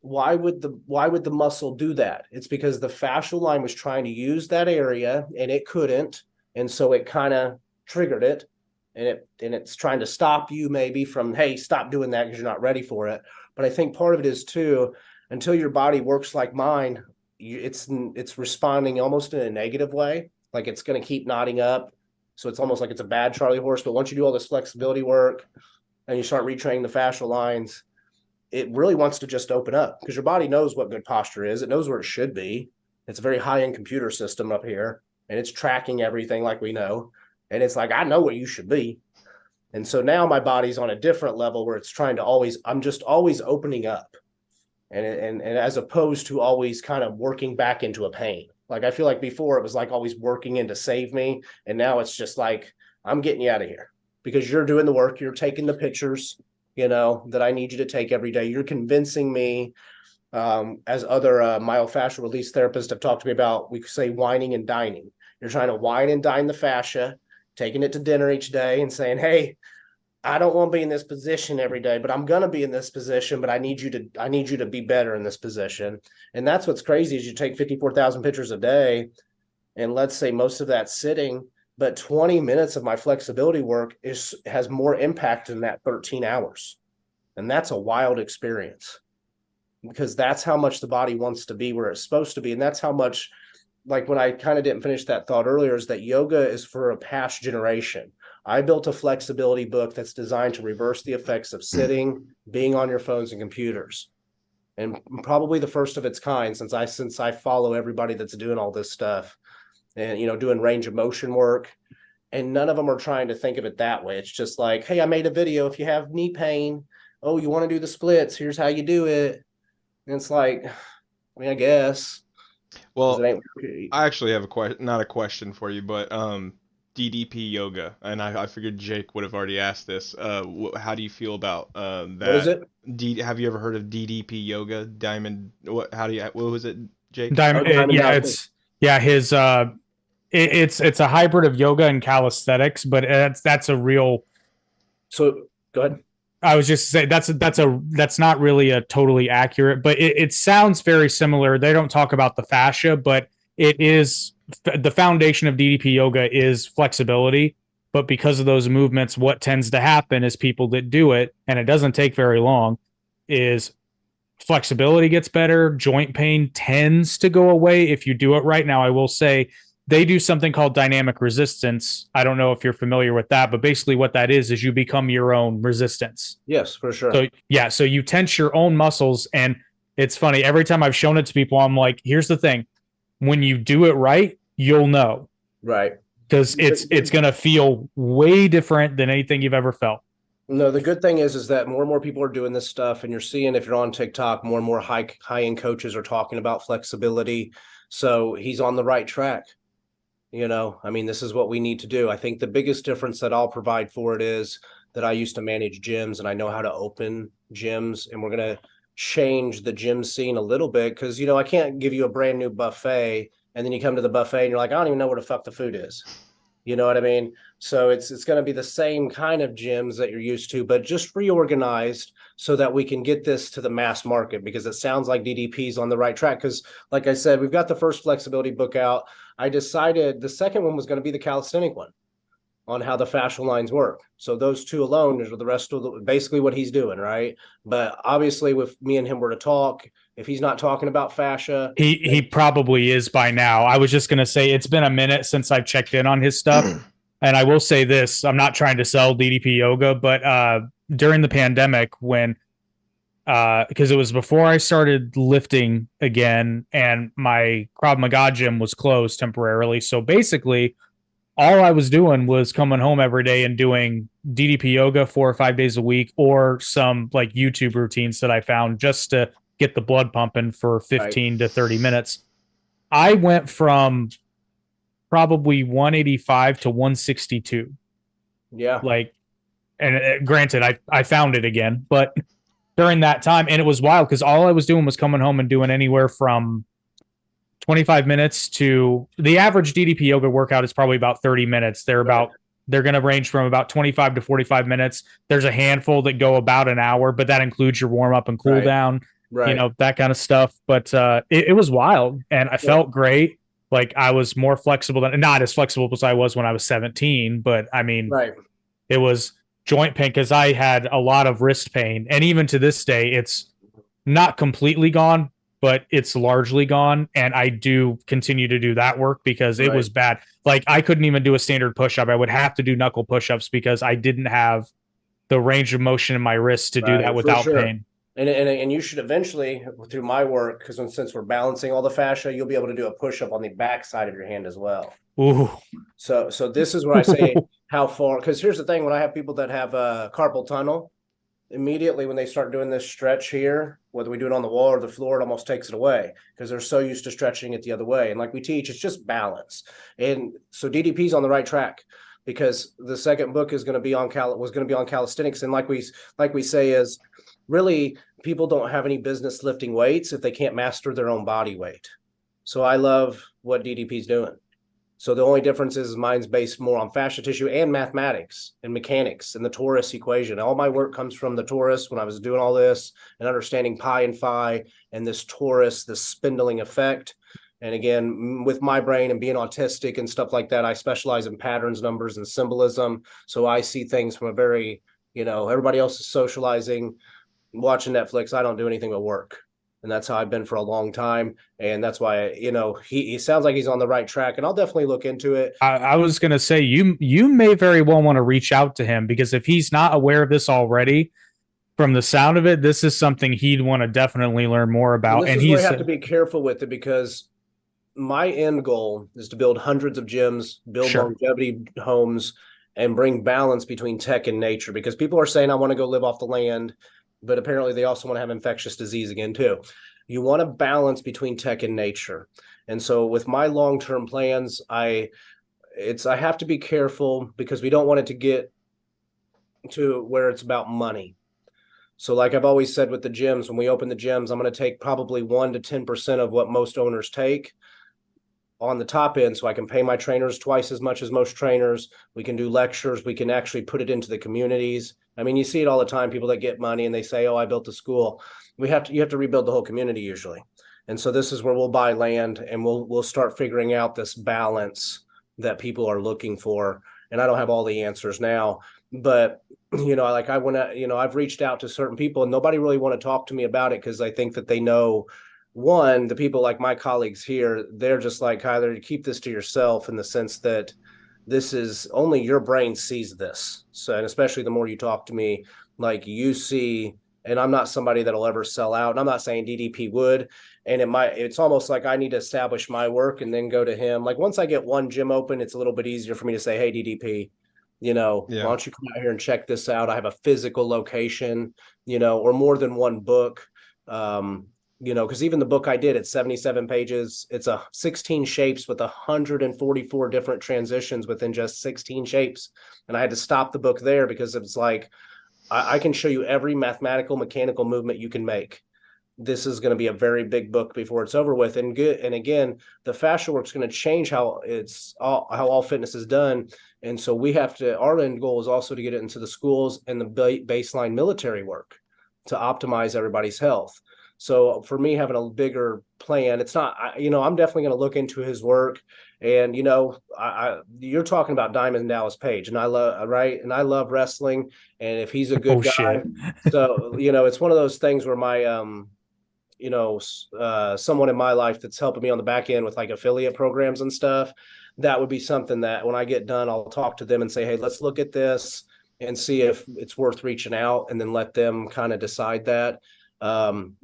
why would the muscle do that? It's because the fascial line was trying to use that area and it couldn't. And so it kind of triggered it, and it's trying to stop you maybe from, hey, stop doing that because you're not ready for it. But I think part of it is too, until your body works like mine, it's responding almost in a negative way. Like it's going to keep knotting up. So it's almost like it's a bad Charlie horse. But once you do all this flexibility work and you start retraining the fascial lines, it really wants to just open up, because your body knows what good posture is. It knows where it should be. It's a very high-end computer system up here, and it's tracking everything like we know. And it's like, I know what you should be. And so now my body's on a different level where it's trying to I'm just always opening up. And as opposed to always kind of working back into a pain. Like I feel like before it was like always working in to save me. And now it's just like, I'm getting you out of here because you're doing the work. You're taking the pictures, that I need you to take every day. You're convincing me, as other myofascial release therapists have talked to me about, we say whining and dining. You're trying to wine and dine the fascia, taking it to dinner each day and saying, hey, I don't want to be in this position every day, but I'm going to be in this position, but I need you to be better in this position. And that's what's crazy is you take 54,000 pictures a day, and let's say most of that sitting, but 20 minutes of my flexibility work has more impact than that 13 hours. And that's a wild experience, because that's how much the body wants to be where it's supposed to be. And that's how much, like when I kind of didn't finish that thought earlier, is that yoga is for a past generation. I built a flexibility book that's designed to reverse the effects of sitting, being on your phones and computers. And probably the first of its kind, since I follow everybody that's doing all this stuff and, doing range of motion work. And none of them are trying to think of it that way. It's just like, hey, I made a video. If you have knee pain, oh, you want to do the splits, here's how you do it. And it's like, I guess. Well, I actually have not a question for you, but DDP yoga, and I figured Jake would have already asked this. How do you feel about that? What is it? Have you ever heard of DDP yoga? Diamond? What was it, Jake? Diamond. His it's a hybrid of yoga and calisthenics, but that's a real. So go ahead. I was just saying that's not really a totally accurate, but it sounds very similar. They don't talk about the fascia, but it is the foundation of DDP yoga is flexibility. But because of those movements, what tends to happen is people that do it, and it doesn't take very long, is flexibility gets better. Joint pain tends to go away if you do it right. Now, I will say they do something called dynamic resistance. I don't know if you're familiar with that, but basically what that is you become your own resistance. Yes, for sure. So you tense your own muscles. And it's funny, every time I've shown it to people, I'm like, here's the thing. When you do it right, you'll know. Right. Because it's going to feel way different than anything you've ever felt. No, the good thing is that more and more people are doing this stuff, and you're seeing, if you're on TikTok, more and more high-end coaches are talking about flexibility. So he's on the right track. This is what we need to do. I think the biggest difference that I'll provide for it is that I used to manage gyms, and I know how to open gyms, and we're going to change the gym scene a little bit, because, I can't give you a brand new buffet and then you come to the buffet and you're like, I don't even know where the fuck the food is. You know what I mean? So it's going to be the same kind of gyms that you're used to, but just reorganized so that we can get this to the mass market, because it sounds like DDP is on the right track. Because like I said, we've got the first flexibility book out. I decided the second one was going to be the calisthenic one. on how the fascial lines work. So those two alone is the rest of basically what he's doing, right? But obviously, if me and him were to talk, if he's not talking about fascia, He probably is by now. I was just gonna say it's been a minute since I've checked in on his stuff. And I will say this, I'm not trying to sell DDP yoga, but during the pandemic when because it was before I started lifting again and my Krav Maga gym was closed temporarily. So basically all I was doing was coming home every day and doing DDP yoga 4 or 5 days a week or some like YouTube routines that I found just to get the blood pumping for 15 to 30 minutes. I went from probably 185 to 162. yeah, Like, and granted, I found it again, but during that time, and it was wild because all I was doing was coming home and doing anywhere from 25 minutes to the average DDP yoga workout is probably about 30 minutes. They're going to range from about 25 to 45 minutes. There's a handful that go about an hour, but that includes your warm up and cool down, that kind of stuff. But it was wild and I felt great. Like I was more flexible than not as flexible as I was when I was 17, but I mean, it was joint pain because I had a lot of wrist pain. And even to this day, it's not completely gone, but it's largely gone. And I do continue to do that work because it was bad. Like I couldn't even do a standard push-up. I would have to do knuckle push-ups because I didn't have the range of motion in my wrist to do that without pain. And you should eventually, through my work, because since we're balancing all the fascia, you'll be able to do a push-up on the back side of your hand as well. Ooh. So this is where I say how far, because here's the thing, when I have people that have carpal tunnel, immediately when they start doing this stretch here, whether we do it on the wall or the floor, it almost takes it away because they're so used to stretching it the other way. And like we teach, it's just balance. And so DDP's on the right track because the second book is going to be on calisthenics. And like we say is really people don't have any business lifting weights if they can't master their own body weight. So I love what DDP's doing. So the only difference is mine's based more on fascia tissue and mathematics and mechanics and the torus equation. All my work comes from the torus when I was doing all this and understanding pi and phi and this torus, this spindling effect. And again, with my brain and being autistic and stuff like that, I specialize in patterns, numbers, and symbolism. So I see things from a very, everybody else is socializing, watching Netflix. I don't do anything but work. And that's how I've been for a long time. And that's why, he sounds like he's on the right track and I'll definitely look into it. I was going to say, you may very well want to reach out to him because if he's not aware of this already, from the sound of it, this is something he'd want to definitely learn more about. And he's have to be careful with it because my end goal is to build hundreds of gyms, build longevity homes, and bring balance between tech and nature because people are saying, I want to go live off the land. But apparently they also want to have infectious disease again, too. You want a balance between tech and nature. And so with my long-term plans, I have to be careful because we don't want it to get to where it's about money. So like I've always said with the gyms, when we open the gyms, I'm going to take probably 1 to 10% of what most owners take on the top end so I can pay my trainers twice as much as most trainers. We can do lectures. We can actually put it into the communities. I mean, you see it all the time, people that get money and they say, oh, I built a school. You have to rebuild the whole community usually. And so this is where we'll buy land and we'll start figuring out this balance that people are looking for. And I don't have all the answers now, but I've reached out to certain people and nobody really want to talk to me about it because I think that they know, one, the people like my colleagues here, they're just like, Kyler, keep this to yourself in the sense that this is only your brain sees this. So, and especially the more you talk to me, like you see, and I'm not somebody that'll ever sell out. And I'm not saying DDP would, and it's almost like I need to establish my work and then go to him. Like once I get one gym open, it's a little bit easier for me to say, hey, DDP, why don't you come out here and check this out? I have a physical location, or more than one book. Because even the book I did, it's 77 pages. It's 16 shapes with 144 different transitions within just 16 shapes. And I had to stop the book there because it's like, I can show you every mathematical, mechanical movement you can make. This is going to be a very big book before it's over with. And again, the fascia work is going to change how all fitness is done. And so our end goal is also to get it into the schools and the baseline military work to optimize everybody's health. So for me, having a bigger plan, it's not, I'm definitely going to look into his work And you're talking about Diamond Dallas Page, and I love and I love wrestling. And if he's a good guy, shit. so it's one of those things where my someone in my life that's helping me on the back end with like affiliate programs and stuff, that would be something that when I get done, I'll talk to them and say, hey, let's look at this and see if it's worth reaching out, and then let them kind of decide that.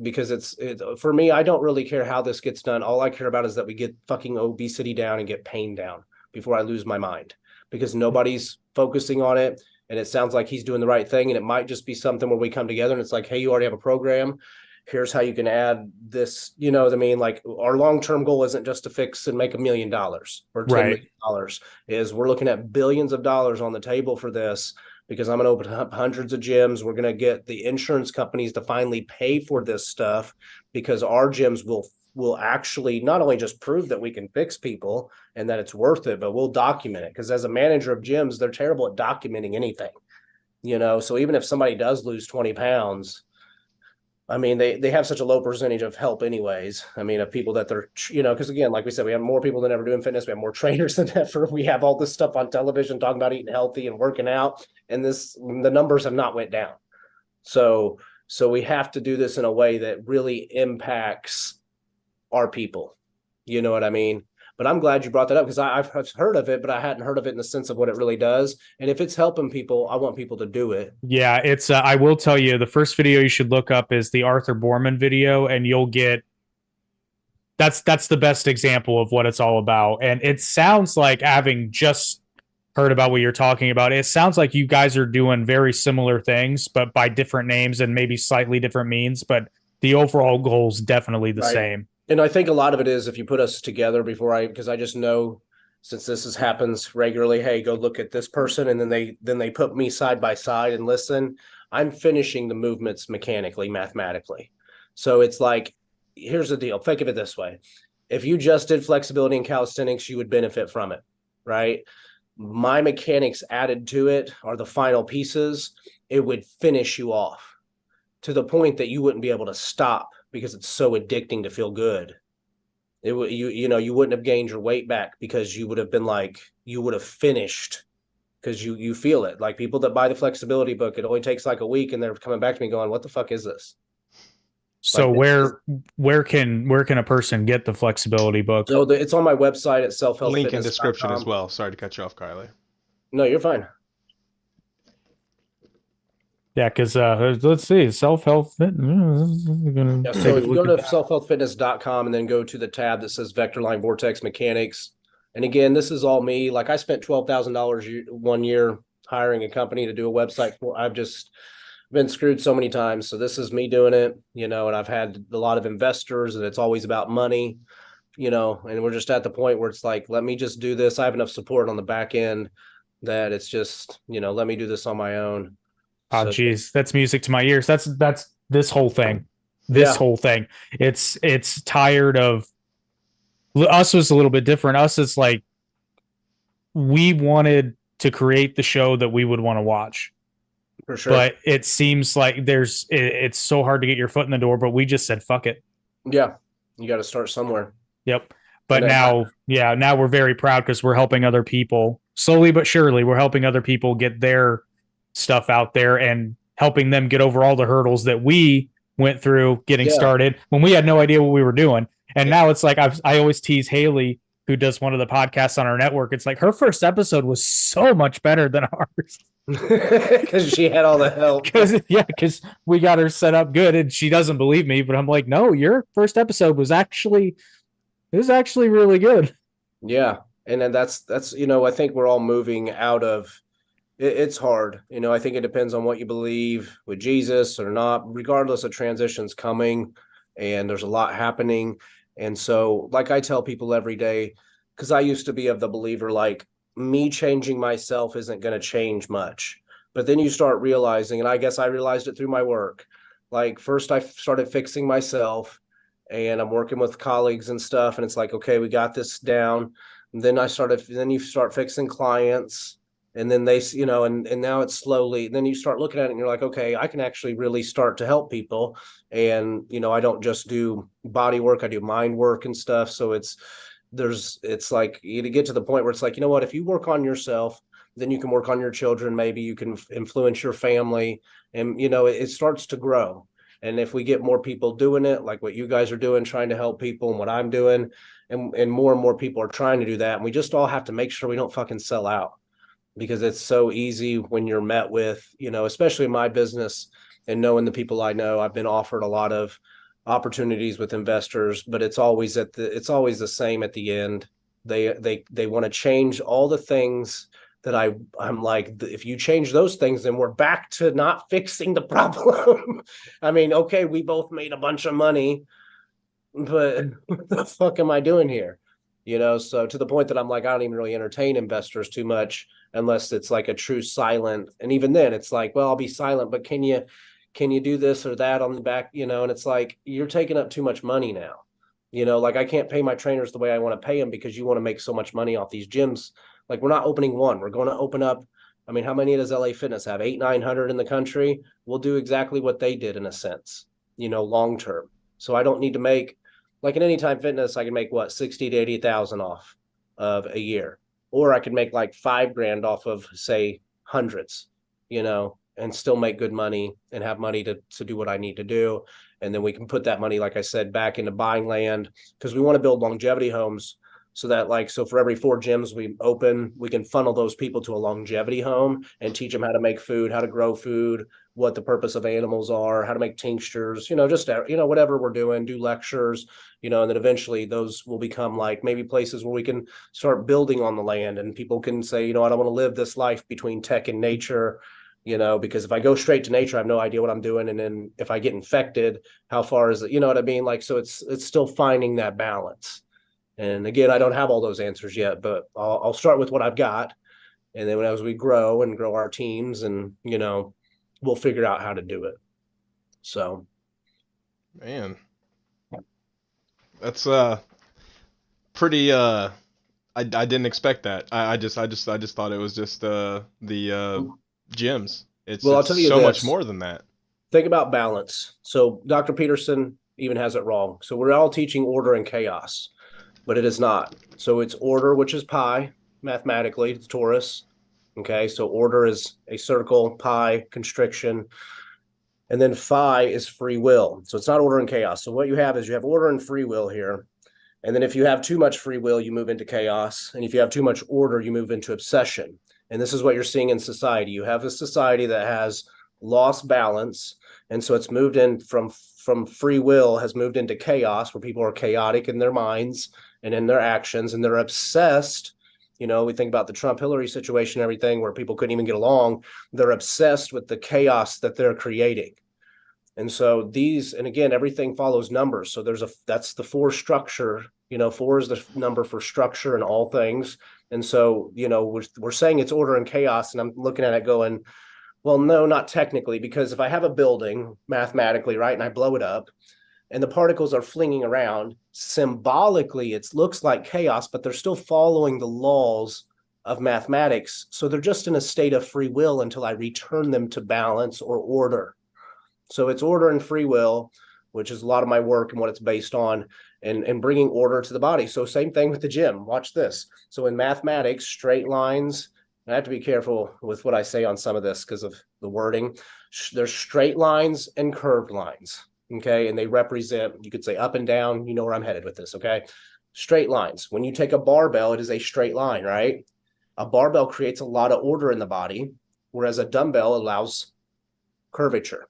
Because it's for me, I don't really care how this gets done. All I care about is that we get fucking obesity down and get pain down before I lose my mind, because nobody's focusing on it. And it sounds like he's doing the right thing. And it might just be something where we come together and it's like, hey, you already have a program. Here's how you can add this. You know what I mean? Like, our long-term goal isn't just to fix and make $1 million or $10 million. Is we're looking at billions of dollars on the table for this, because I'm going to open up hundreds of gyms. We're going to get the insurance companies to finally pay for this stuff, because our gyms will actually not only just prove that we can fix people and that it's worth it, but we'll document it. Because as a manager of gyms, they're terrible at documenting anything, so even if somebody does lose 20 pounds, I mean, they have such a low percentage of help anyways. I mean, of people that they're, because again, like we said, we have more people than ever doing fitness. We have more trainers than ever. We have all this stuff on television talking about eating healthy and working out, and the numbers have not went down. So we have to do this in a way that really impacts our people. You know what I mean? But I'm glad you brought that up, because I've heard of it, but I hadn't heard of it in the sense of what it really does. And if it's helping people, I want people to do it. Yeah, it's I will tell you, the first video you should look up is the Arthur Borman video, and you'll get that's the best example of what it's all about. And it sounds like, having just heard about what you're talking about, it sounds like you guys are doing very similar things, but by different names and maybe slightly different means, but the overall goal is definitely the same. And I think a lot of it is, if you put us together because I just know, since this happens regularly, hey, go look at this person, and then they put me side by side and listen. I'm finishing the movements mechanically, mathematically. So it's like, here's the deal. Think of it this way. If you just did flexibility and calisthenics, you would benefit from it, right? My mechanics added to it are the final pieces. It would finish you off to the point that you wouldn't be able to stop, because it's so addicting to feel good. It would, you wouldn't have gained your weight back, because you would have been like, you would have finished, because you feel it. Like, people that buy the flexibility book, it only takes like a week, and they're coming back to me going, what the fuck is this? So like, where can a person get the flexibility book? So it's on my website at selfhelpfitness.com. Link in description as well. Sorry to cut you off, Kylie. No, you're fine. Yeah, because let's see, self-help fitness. So if you go to selfhealthfitness.com and then go to the tab that says Vector Line Vortex Mechanics. And again, this is all me. Like, I spent $12,000 1 year hiring a company to do a website for. I've just been screwed so many times. So this is me doing it, and I've had a lot of investors, and it's always about money, and we're just at the point where it's like, let me just do this. I have enough support on the back end that it's just, let me do this on my own. Oh, geez, that's music to my ears. That's this whole thing. Whole thing. It's tired of us. Was a little bit different. Us, it's like, we wanted to create the show that we would want to watch. For sure. But it seems like it's so hard to get your foot in the door, but we just said, fuck it. Yeah. You got to start somewhere. Yep. But now we're very proud, because we're helping other people slowly but surely. We're helping other people get their stuff out there and helping them get over all the hurdles that we went through getting started when we had no idea what we were doing. And now it's like, I always tease Haley, who does one of the podcasts on our network. It's like, her first episode was so much better than ours. Because she had all the help. Because we got her set up good, and she doesn't believe me, but I'm like, no, your first episode was actually really good. Yeah. And then that's I think we're all moving out of it's hard. I think it depends on what you believe with Jesus or not. Regardless, a transition's coming, and there's a lot happening. And so, like I tell people every day, because I used to be of the believer, like, me changing myself isn't going to change much. But then you start realizing, and I guess I realized it through my work. Like, first I started fixing myself, and I'm working with colleagues and stuff. And it's like, okay, we got this down. And then you start fixing clients. And then they, and now it's slowly, then you start looking at it and you're like, okay, I can actually really start to help people. And, I don't just do body work, I do mind work and stuff. So it's it's like you get to the point where it's like, you know what, if you work on yourself, then you can work on your children. Maybe you can influence your family, and, you know, it starts to grow. And if we get more people doing it, like what you guys are doing, trying to help people, and what I'm doing, and more people are trying to do that, and we just all have to make sure we don't fucking sell out, because it's so easy when you're met with, you know, especially in my business and knowing the people I know, I've been offered a lot of opportunities with investors, but it's always the same at the end. They want to change all the things that I'm like, if you change those things, then we're back to not fixing the problem. I mean, okay, we both made a bunch of money, but what the fuck am I doing here? You know, so to the point that I'm like, I don't even really entertain investors too much unless it's like a true silent. And even then it's like, well, I'll be silent, but can you do this or that on the back, you know? And it's like, you're taking up too much money now. You know, like I can't pay my trainers the way I want to pay them because you want to make so much money off these gyms. Like, we're not opening one. We're going to open up. I mean, how many does LA Fitness have? 800-900 in the country. We'll do exactly what they did in a sense, you know, long term. So I don't need to make, like in Anytime Fitness, I can make what, 60 to 80,000 off of a year, or I could make like $5,000 off of, say, hundreds, you know, and still make good money and have money to do what I need to do. And then we can put that money, like I said, back into buying land, because we want to build longevity homes so that, like, so for every 4 gyms we open, we can funnel those people to a longevity home and teach them how to make food, how to grow food, what the purpose of animals are, how to make tinctures, you know, just, you know, whatever we're doing, do lectures, you know, and then eventually those will become like maybe places where we can start building on the land, and people can say, you know, I don't want to live this life between tech and nature, you know, because if I go straight to nature, I have no idea what I'm doing. And then if I get infected, how far is it? You know what I mean? Like, so it's still finding that balance. And again, I don't have all those answers yet, but I'll start with what I've got. And then as we grow and grow our teams, and, you know, we'll figure out how to do it. So, Man, that's pretty I didn't expect that. I just thought it was just the gyms. well, I'll It's tell you so much this. more than that. Think about balance. So Dr. Peterson even has it wrong. So we're all teaching order and chaos, but it is not. So it's order, which is pi, mathematically, it's torus. Okay, so order is a circle, pi, constriction, and then phi is free will. So it's not order and chaos. So what you have is you have order and free will here. And then if you have too much free will, you move into chaos. And if you have too much order, you move into obsession. And this is what you're seeing in society. You have a society that has lost balance. And so it's moved in from free will, has moved into chaos, where people are chaotic in their minds and in their actions, and they're obsessed. You know, we think about the Trump-Hillary situation, everything, where people couldn't even get along. They're obsessed with the chaos that they're creating. And so these, and again, everything follows numbers. So that's the 4 structure, you know, 4 is the number for structure in all things. And so, you know, we're saying it's order and chaos. And I'm looking at it going, well, no, not technically, because if I have a building mathematically, right, and I blow it up and the particles are flinging around, symbolically, it looks like chaos, but they're still following the laws of mathematics. So they're just in a state of free will until I return them to balance or order. So it's order and free will, which is a lot of my work and what it's based on, and bringing order to the body. So same thing with the gym. Watch this. So in mathematics, straight lines, and I have to be careful with what I say on some of this because of the wording. There's straight lines and curved lines, okay? And they represent, you could say up and down. You know where I'm headed with this, okay? Straight lines. When you take a barbell, it is a straight line, right? A barbell creates a lot of order in the body, whereas a dumbbell allows curvature.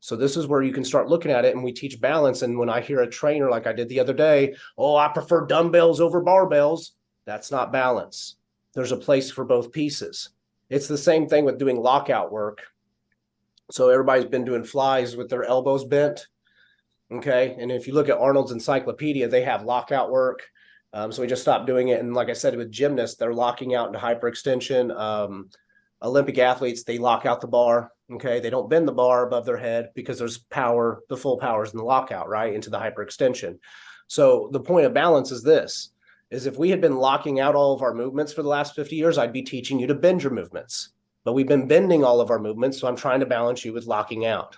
So this is where you can start looking at it, and we teach balance. And when I hear a trainer, like I did the other day, oh, I prefer dumbbells over barbells, that's not balance. There's a place for both pieces. It's the same thing with doing lockout work. So everybody's been doing flies with their elbows bent, okay? And if you look at Arnold's Encyclopedia, they have lockout work. So we just stopped doing it. And like I said, with gymnasts, they're locking out into hyperextension. Olympic athletes, they lock out the bar. Okay, they don't bend the bar above their head because there's power, the full power is in the lockout, right, into the hyperextension. So the point of balance is this, is if we had been locking out all of our movements for the last 50 years, I'd be teaching you to bend your movements. But we've been bending all of our movements, so I'm trying to balance you with locking out.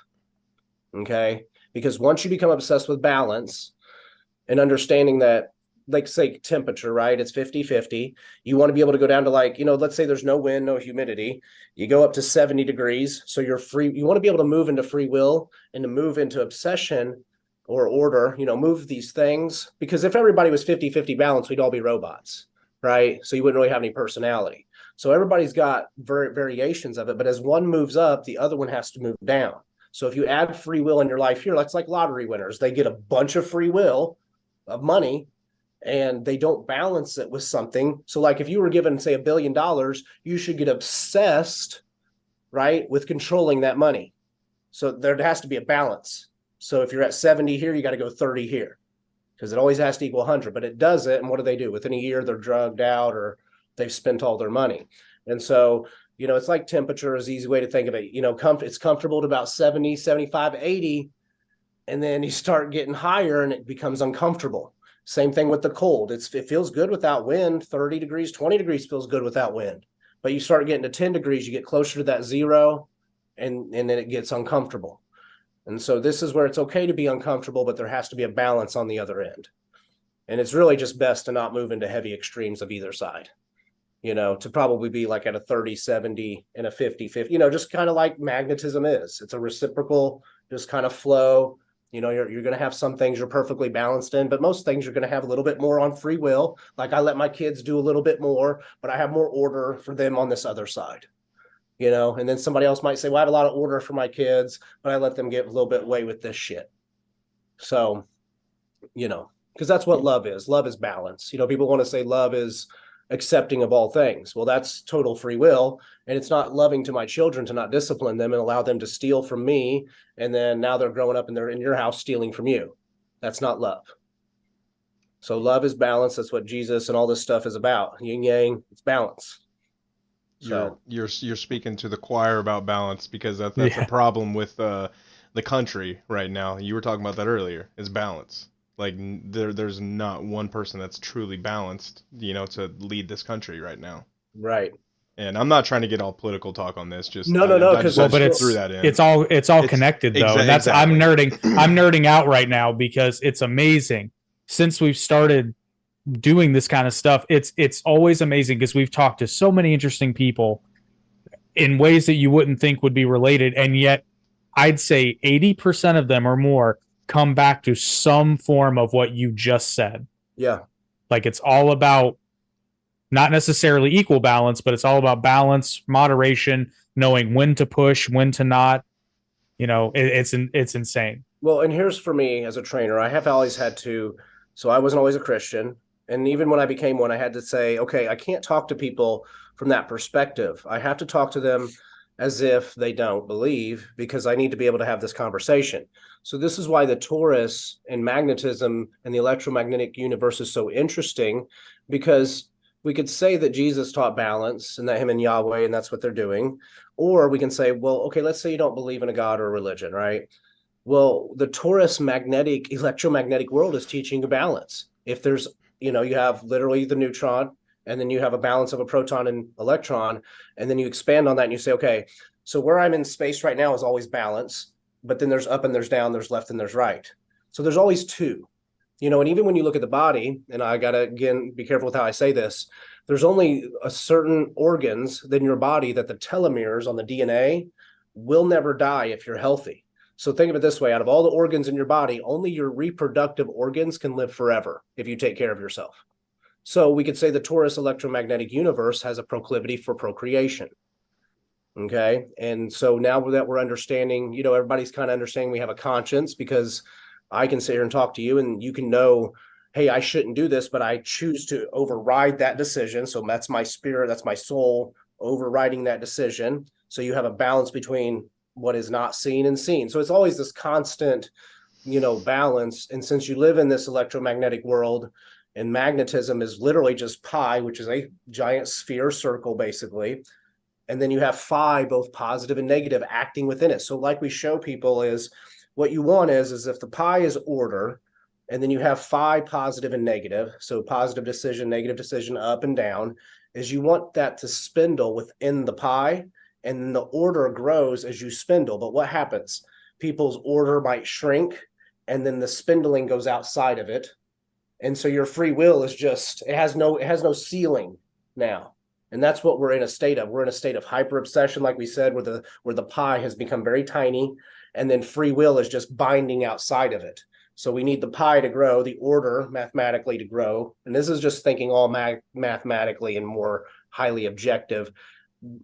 Okay, because once you become obsessed with balance and understanding that like say temperature, right? It's 50-50. You want to be able to go down to like, let's say there's no wind, no humidity. You go up to 70 degrees. So you're free. You want to be able to move into free will and to move into obsession or order, move these things. Because if everybody was 50-50 balance, we'd all be robots, right? So you wouldn't really have any personality. So everybody's got variations of it. But as one moves up, the other one has to move down. So if you add free will in your life here, that's like lottery winners. They get a bunch of free will of money and they don't balance it with something. So like if you were given, say, $1 billion, you should get obsessed, right, with controlling that money. So there has to be a balance. So if you're at 70 here, you got to go 30 here because it always has to equal 100, but it doesn't. And what do? Within a year, they're drugged out or they've spent all their money. And so, it's like temperature is an easy way to think of it. It's comfortable to about 70, 75, 80. And then you start getting higher and it becomes uncomfortable. Same thing with the cold. It feels good without wind. 30 degrees, 20 degrees feels good without wind. But you start getting to 10 degrees, you get closer to that zero, and then it gets uncomfortable. And so this is where it's okay to be uncomfortable, but there has to be a balance on the other end. And it's really just best to not move into heavy extremes of either side. To probably be like at a 30-70 and a 50-50, just kind of like magnetism is. It's a reciprocal, just kind of flow. You're going to have some things you're perfectly balanced in, but most things you're going to have a little bit more on free will. Like I let my kids do a little bit more, but I have more order for them on this other side, and then somebody else might say, well, I have a lot of order for my kids, but I let them get a little bit away with this shit. So, because that's what love is. Love is balance. People want to say love is accepting of all things. Well, that's total free will. And it's not loving to my children to not discipline them and allow them to steal from me. And then now they're growing up and they're in your house stealing from you. That's not love. So love is balance. That's what Jesus and all this stuff is about. Yin yang, it's balance. So you're speaking to the choir about balance because that's a problem with the country right now. You were talking about that earlier. Is balance. Like there's not one person that's truly balanced, to lead this country right now. Right. And I'm not trying to get all political talk on this. Just no, because it's all connected though. And that's exactly. I'm nerding out right now because it's amazing. Since we've started doing this kind of stuff, it's always amazing because we've talked to so many interesting people in ways that you wouldn't think would be related, and yet I'd say 80% of them or more come back to some form of what you just said. Yeah. Like it's all about not necessarily equal balance, but it's all about balance, moderation, knowing when to push, when to not. It's insane. Well, and here's for me as a trainer, I have always had to, so I wasn't always a Christian. And even when I became one, I had to say, okay, I can't talk to people from that perspective. I have to talk to them as if they don't believe, because I need to be able to have this conversation. So this is why the torus and magnetism and the electromagnetic universe is so interesting, because we could say that Jesus taught balance and that him and Yahweh, and that's what they're doing. Or we can say, well, okay, let's say you don't believe in a God or a religion, right? Well, the torus magnetic, electromagnetic world is teaching a balance. If there's, you have literally the neutron, and then you have a balance of a proton and electron, and then you expand on that and you say, okay, so where I'm in space right now is always balance, but then there's up and there's down, there's left and there's right. So there's always two, and even when you look at the body, and I got to, again, be careful with how I say this, there's only a certain organs in your body that the telomeres on the DNA will never die if you're healthy. So think of it this way, out of all the organs in your body, only your reproductive organs can live forever if you take care of yourself. So we could say the torus electromagnetic universe has a proclivity for procreation. Okay. And so now that we're understanding, everybody's kind of understanding we have a conscience, because I can sit here and talk to you and you can know, hey, I shouldn't do this, but I choose to override that decision. So that's my spirit, that's my soul overriding that decision. So you have a balance between what is not seen and seen. So it's always this constant, balance. And since you live in this electromagnetic world, and magnetism is literally just pi, which is a giant sphere circle, basically. And then you have phi, both positive and negative, acting within it. So like we show people is what you want is if the pi is order, and then you have phi positive and negative, so positive decision, negative decision, up and down, is you want that to spindle within the pi, and the order grows as you spindle. But what happens? People's order might shrink, and then the spindling goes outside of it. And so your free will is just, it has no ceiling now. And that's what we're in a state of. We're in a state of hyper obsession, like we said, where the pie has become very tiny, and then free will is just binding outside of it. So we need the pie to grow, the order mathematically to grow. And this is just thinking all mathematically and more highly objective.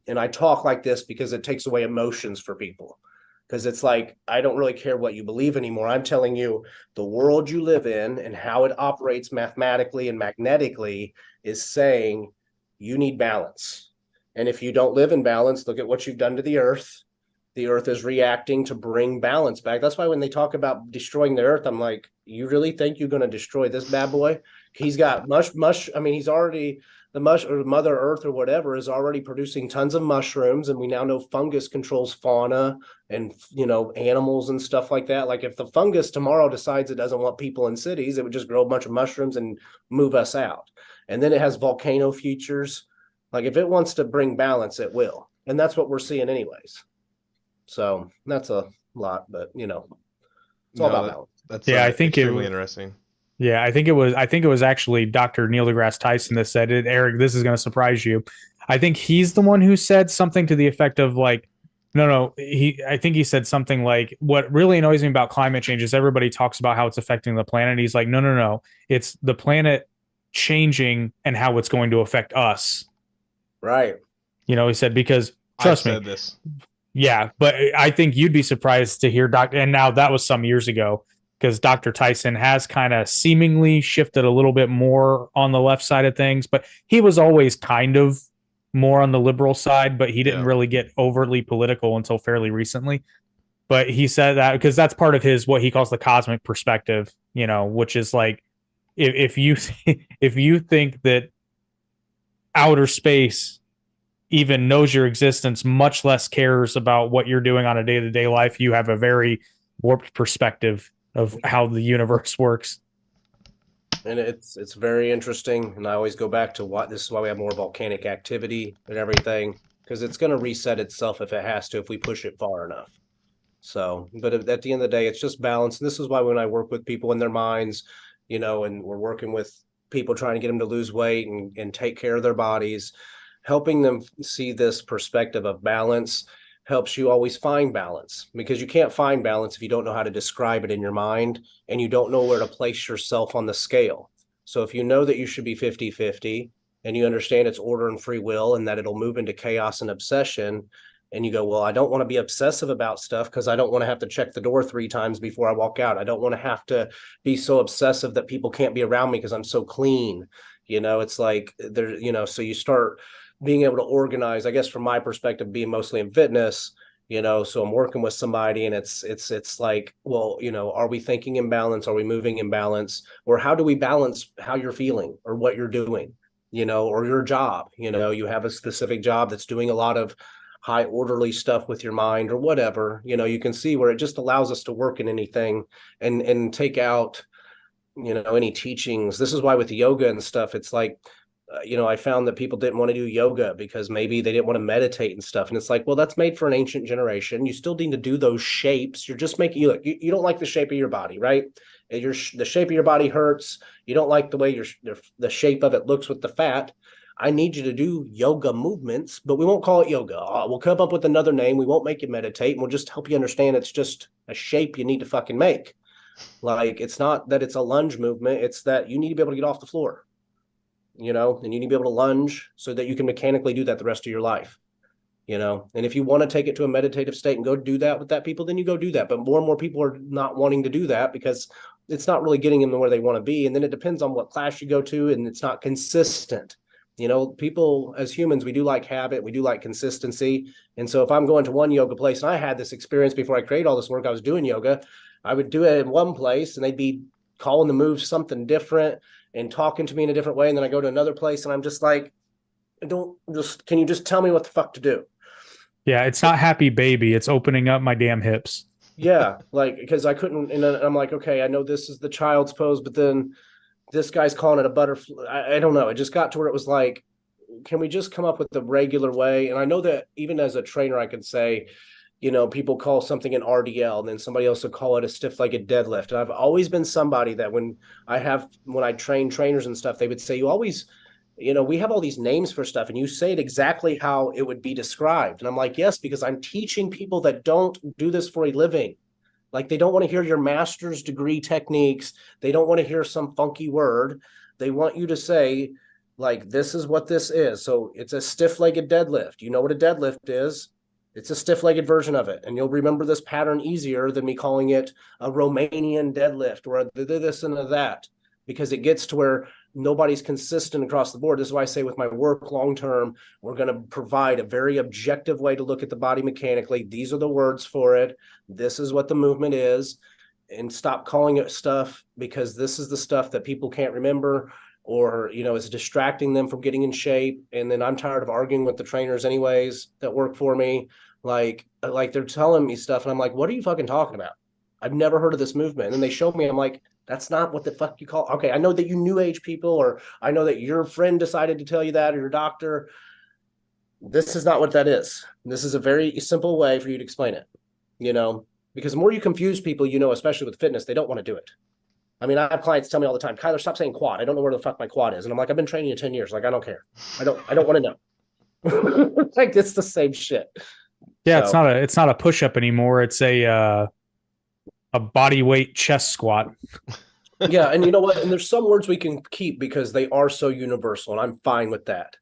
And I talk like this because it takes away emotions for people. Because it's like, I don't really care what you believe anymore. I'm telling you the world you live in and how it operates mathematically and magnetically is saying you need balance. And if you don't live in balance, look at what you've done to the earth. The earth is reacting to bring balance back. That's why when they talk about destroying the earth, I'm like, you really think you're going to destroy this bad boy? He's got I mean, he's already, the or Mother Earth or whatever is already producing tons of mushrooms, and we now know fungus controls fauna and, you know, animals and stuff like that. Like if the fungus tomorrow decides it doesn't want people in cities, it would just grow a bunch of mushrooms and move us out. And then it has volcano features. Like if it wants to bring balance, it will. And that's what we're seeing anyways. So that's a lot, but you know, it's all about balance. That's I think extremely interesting. Yeah, I think it was actually Dr. Neil deGrasse Tyson that said it. Eric, this is going to surprise you. I think he's the one who said something to the effect of like, no, I think he said something like, what really annoys me about climate change is everybody talks about how it's affecting the planet. He's like, no, it's the planet changing and how it's going to affect us. Right. You know, he said, because trust me. Said this. Yeah, but I think you'd be surprised to hear and now that was some years ago, because Dr. Tyson has kind of seemingly shifted a little bit more on the left side of things, but he was always kind of more on the liberal side, but he didn't really get overtly political until fairly recently. But he said that because that's part of his, what he calls the cosmic perspective, you know, which is like, if you think that outer space even knows your existence, much less cares about what you're doing on a day-to-day life, you have a very warped perspective of how the universe works. And it's very interesting. And I always go back to this is why we have more volcanic activity and everything, because it's going to reset itself if it has to, if we push it far enough. So, but at the end of the day, it's just balance. And this is why when I work with people in their minds, you know, and we're working with people trying to get them to lose weight and take care of their bodies, helping them see this perspective of balance helps you always find balance, because you can't find balance if you don't know how to describe it in your mind and you don't know where to place yourself on the scale. So if you know that you should be 50-50 and you understand it's order and free will and that it'll move into chaos and obsession, and you go, well, I don't want to be obsessive about stuff because I don't want to have to check the door 3 times before I walk out. I don't want to have to be so obsessive that people can't be around me because I'm so clean. You know, it's like there, you know, so you start being able to organize, I guess, from my perspective, being mostly in fitness, you know, so I'm working with somebody and it's like, well, you know, are we thinking in balance? Are we moving in balance? Or how do we balance how you're feeling or what you're doing, you know, or your job? You know, you have a specific job that's doing a lot of high orderly stuff with your mind or whatever, you know, you can see where it just allows us to work in anything and take out, you know, any teachings. This is why with the yoga and stuff, it's like, you know, I found that people didn't want to do yoga because maybe they didn't want to meditate and stuff. And it's like, well, that's made for an ancient generation. You still need to do those shapes. You're just making you don't like the shape of your body, right? The shape of your body hurts. You don't like the way the shape of it looks with the fat. I need you to do yoga movements, but we won't call it yoga. We'll come up with another name. We won't make you meditate, and we'll just help you understand it's just a shape you need to fucking make. Like, it's not that it's a lunge movement. It's that you need to be able to get off the floor, you know, and you need to be able to lunge so that you can mechanically do that the rest of your life, you know. And if you want to take it to a meditative state and go do that with that people, then you go do that. But more and more people are not wanting to do that because it's not really getting them to where they want to be. And then it depends on what class you go to, and it's not consistent. You know, people as humans, we do like habit, we do like consistency. And so if I'm going to one yoga place, and I had this experience before I created all this work, I was doing yoga, I would do it in one place and they'd be calling the moves something different and talking to me in a different way. And then I go to another place and I'm just like, can you just tell me what the fuck to do? Yeah, it's not happy baby. It's opening up my damn hips. Yeah, like, because I couldn't, and I'm like, okay, I know this is the child's pose, but then this guy's calling it a butterfly. I don't know. It just got to where it was like, can we just come up with the regular way? And I know that even as a trainer, I could say, people call something an RDL, and then somebody else will call it a stiff-legged deadlift. And I've always been somebody that when I train trainers and stuff, they would say, you always, we have all these names for stuff and you say it exactly how it would be described. And I'm like, yes, because I'm teaching people that don't do this for a living. Like, they don't want to hear your master's degree techniques. They don't want to hear some funky word. They want you to say, like, this is what this is. So it's a stiff-legged deadlift. You know what a deadlift is? It's a stiff-legged version of it. And you'll remember this pattern easier than me calling it a Romanian deadlift or a this and a that, because it gets to where nobody's consistent across the board. This is why I say with my work long-term, we're going to provide a very objective way to look at the body mechanically. These are the words for it. This is what the movement is. And stop calling it stuff, because this is the stuff that people can't remember, or, is distracting them from getting in shape. And then I'm tired of arguing with the trainers anyways that work for me. Like they're telling me stuff and I'm like, what are you fucking talking about? I've never heard of this movement. And then they show me, I'm like, that's not what the fuck you call. Okay, I know that you new age people, or I know that your friend decided to tell you that, or your doctor. This is not what that is. This is a very simple way for you to explain it, because the more you confuse people, especially with fitness, they don't want to do it. I mean, I have clients tell me all the time, Kyler, stop saying quad. I don't know where the fuck my quad is. And I'm like, I've been training you 10 years. Like, I don't care. I don't want to know. Like, it's the same shit. Yeah, so, it's not a push-up anymore. It's a body weight chest squat. Yeah, and you know what? And there's some words we can keep because they are so universal, and I'm fine with that.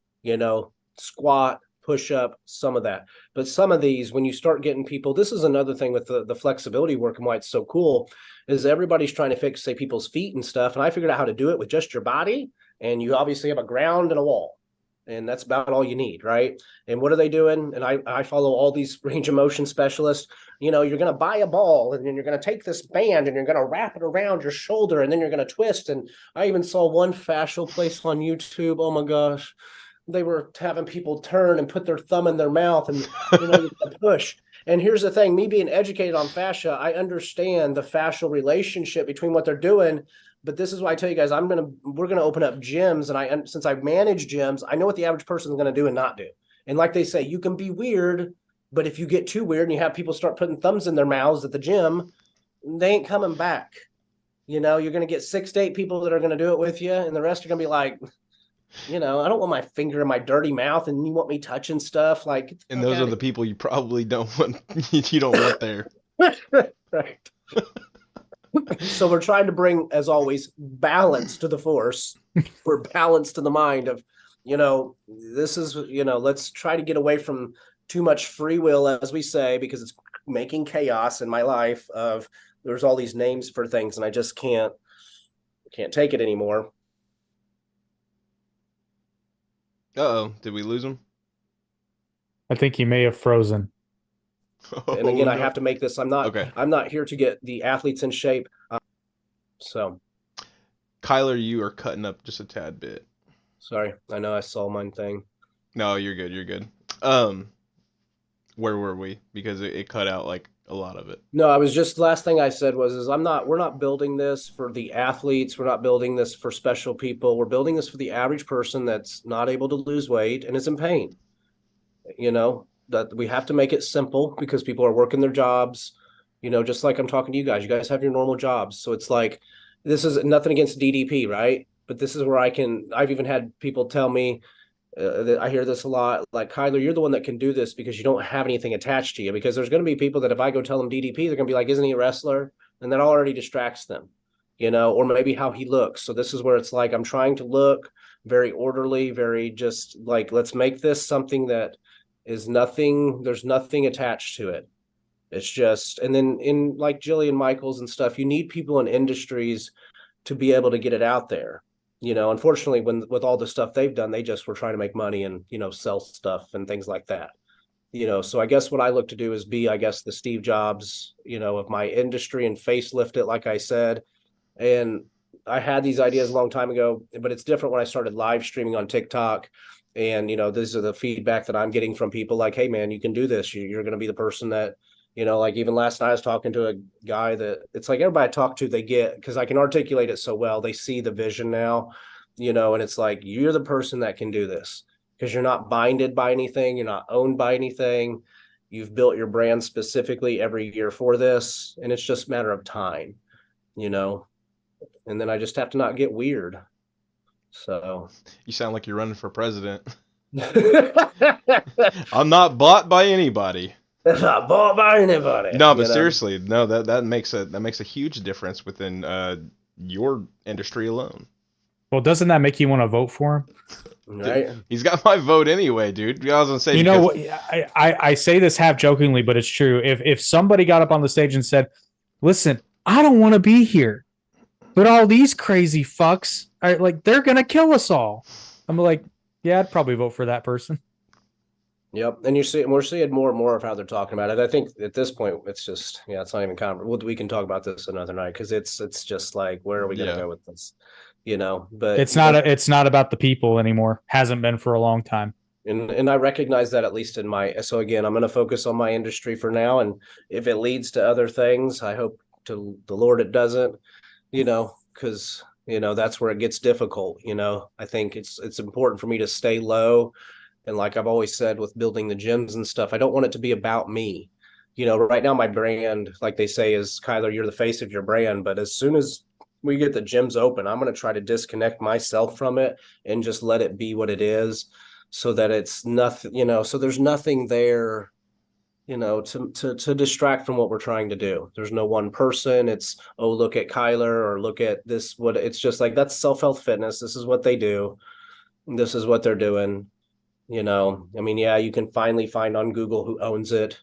Squat, push-up, some of that. But some of these, when you start getting people, this is another thing with the flexibility work and why it's so cool, is everybody's trying to fix, say, people's feet and stuff. And I figured out how to do it with just your body. And you obviously have a ground and a wall. And that's about all you need, right? And what are they doing? And I follow all these range of motion specialists. You're going to buy a ball, and then you're going to take this band and you're going to wrap it around your shoulder, and then you're going to twist. And I even saw one fascial place on YouTube. Oh my gosh. They were having people turn and put their thumb in their mouth and push. And here's the thing, me being educated on fascia, I understand the fascial relationship between what they're doing. But this is why I tell you guys, we're gonna open up gyms, and since I manage gyms, I know what the average person is gonna do and not do. And like they say, you can be weird, but if you get too weird and you have people start putting thumbs in their mouths at the gym, they ain't coming back. You're gonna get 6 to 8 people that are gonna do it with you, and the rest are gonna be like, I don't want my finger in my dirty mouth, and you want me touching stuff like. And those are the people you probably don't want. You don't want there. Right. So we're trying to bring, as always, balance to the force. We're balanced to the mind of, this is, let's try to get away from too much free will, as we say, because it's making chaos in my life. Of there's all these names for things, and I just can't take it anymore. Uh-oh, did we lose him? I think he may have frozen. And again, I have to make this. I'm not here to get the athletes in shape. So, Kyler, you are cutting up just a tad bit. Sorry, I know I saw mine thing. No, you're good. You're good. Where were we? Because it cut out like a lot of it. No, I was just, last thing I said was we're not building this for the athletes. We're not building this for special people. We're building this for the average person that's not able to lose weight and is in pain. That we have to make it simple because people are working their jobs, just like I'm talking to you guys. You guys have your normal jobs. So it's like, this is nothing against DDP, right? But this is where I've even had people tell me, that I hear this a lot, like, Kyler, you're the one that can do this because you don't have anything attached to you. Because there's going to be people that if I go tell them DDP, they're going to be like, isn't he a wrestler? And that already distracts them, or maybe how he looks. So this is where it's like, I'm trying to look very orderly, very just like, let's make this something that is nothing, there's nothing attached to it. It's just, and then in like Jillian Michaels and stuff, you need people in industries to be able to get it out there. Unfortunately, with all the stuff they've done, they just were trying to make money and, sell stuff and things like that. So I guess what I look to do is be, I guess, the Steve Jobs, of my industry and facelift it, like I said. And I had these ideas a long time ago, but it's different when I started live streaming on TikTok. And, these are the feedback that I'm getting from people like, hey, man, you can do this. You're going to be the person that, like even last night I was talking to a guy that it's like everybody I talk to, they get, because I can articulate it so well, they see the vision now, and it's like, you're the person that can do this because you're not binded by anything. You're not owned by anything. you've built your brand specifically every year for this, and it's just a matter of time, you know. And then I just have to not get weird. So You sound like you're running for president. I'm not bought by anybody. it's not bought by anybody, No, you but know. seriously, no, that makes a huge difference within your industry alone. Well, doesn't that make you want to vote for him? Right. He's got my vote anyway, dude. I was gonna say You know because what? I say this half jokingly, but it's true. If somebody got up on the stage and said, "Listen, I don't want to be here, but all these crazy fucks are like they're gonna kill us all," I'm like, yeah, I'd probably vote for that person. Yep. And we're seeing more and more of how they're talking about it. I think at this point, it's just, yeah, it's not even we can talk about this another night because it's just like, where are we going to Yeah. go with this? You know, but It's not about the people anymore. Hasn't been for a long time. and I recognize that, at least in my, so again, I'm going to focus on my industry for now. And if it leads to other things, I hope to the Lord it doesn't, you know, because, you know, that's where it gets difficult. You know, I think it's important for me to stay low. And like I've always said with building the gyms and stuff, I don't want it to be about me. You know, right now my brand, like they say, is Kyler, you're the face of your brand. But as soon as we get the gyms open, I'm going to try to disconnect myself from it and just let it be what it is, so that it's nothing, you know, so there's nothing there, you know, to distract from what we're trying to do. There's no one person. It's, oh, look at Kyler, or look at this. What it's just like, that's self-health fitness. This is what they do. This is what they're doing. You know, I mean, yeah, you can finally find on Google who owns it,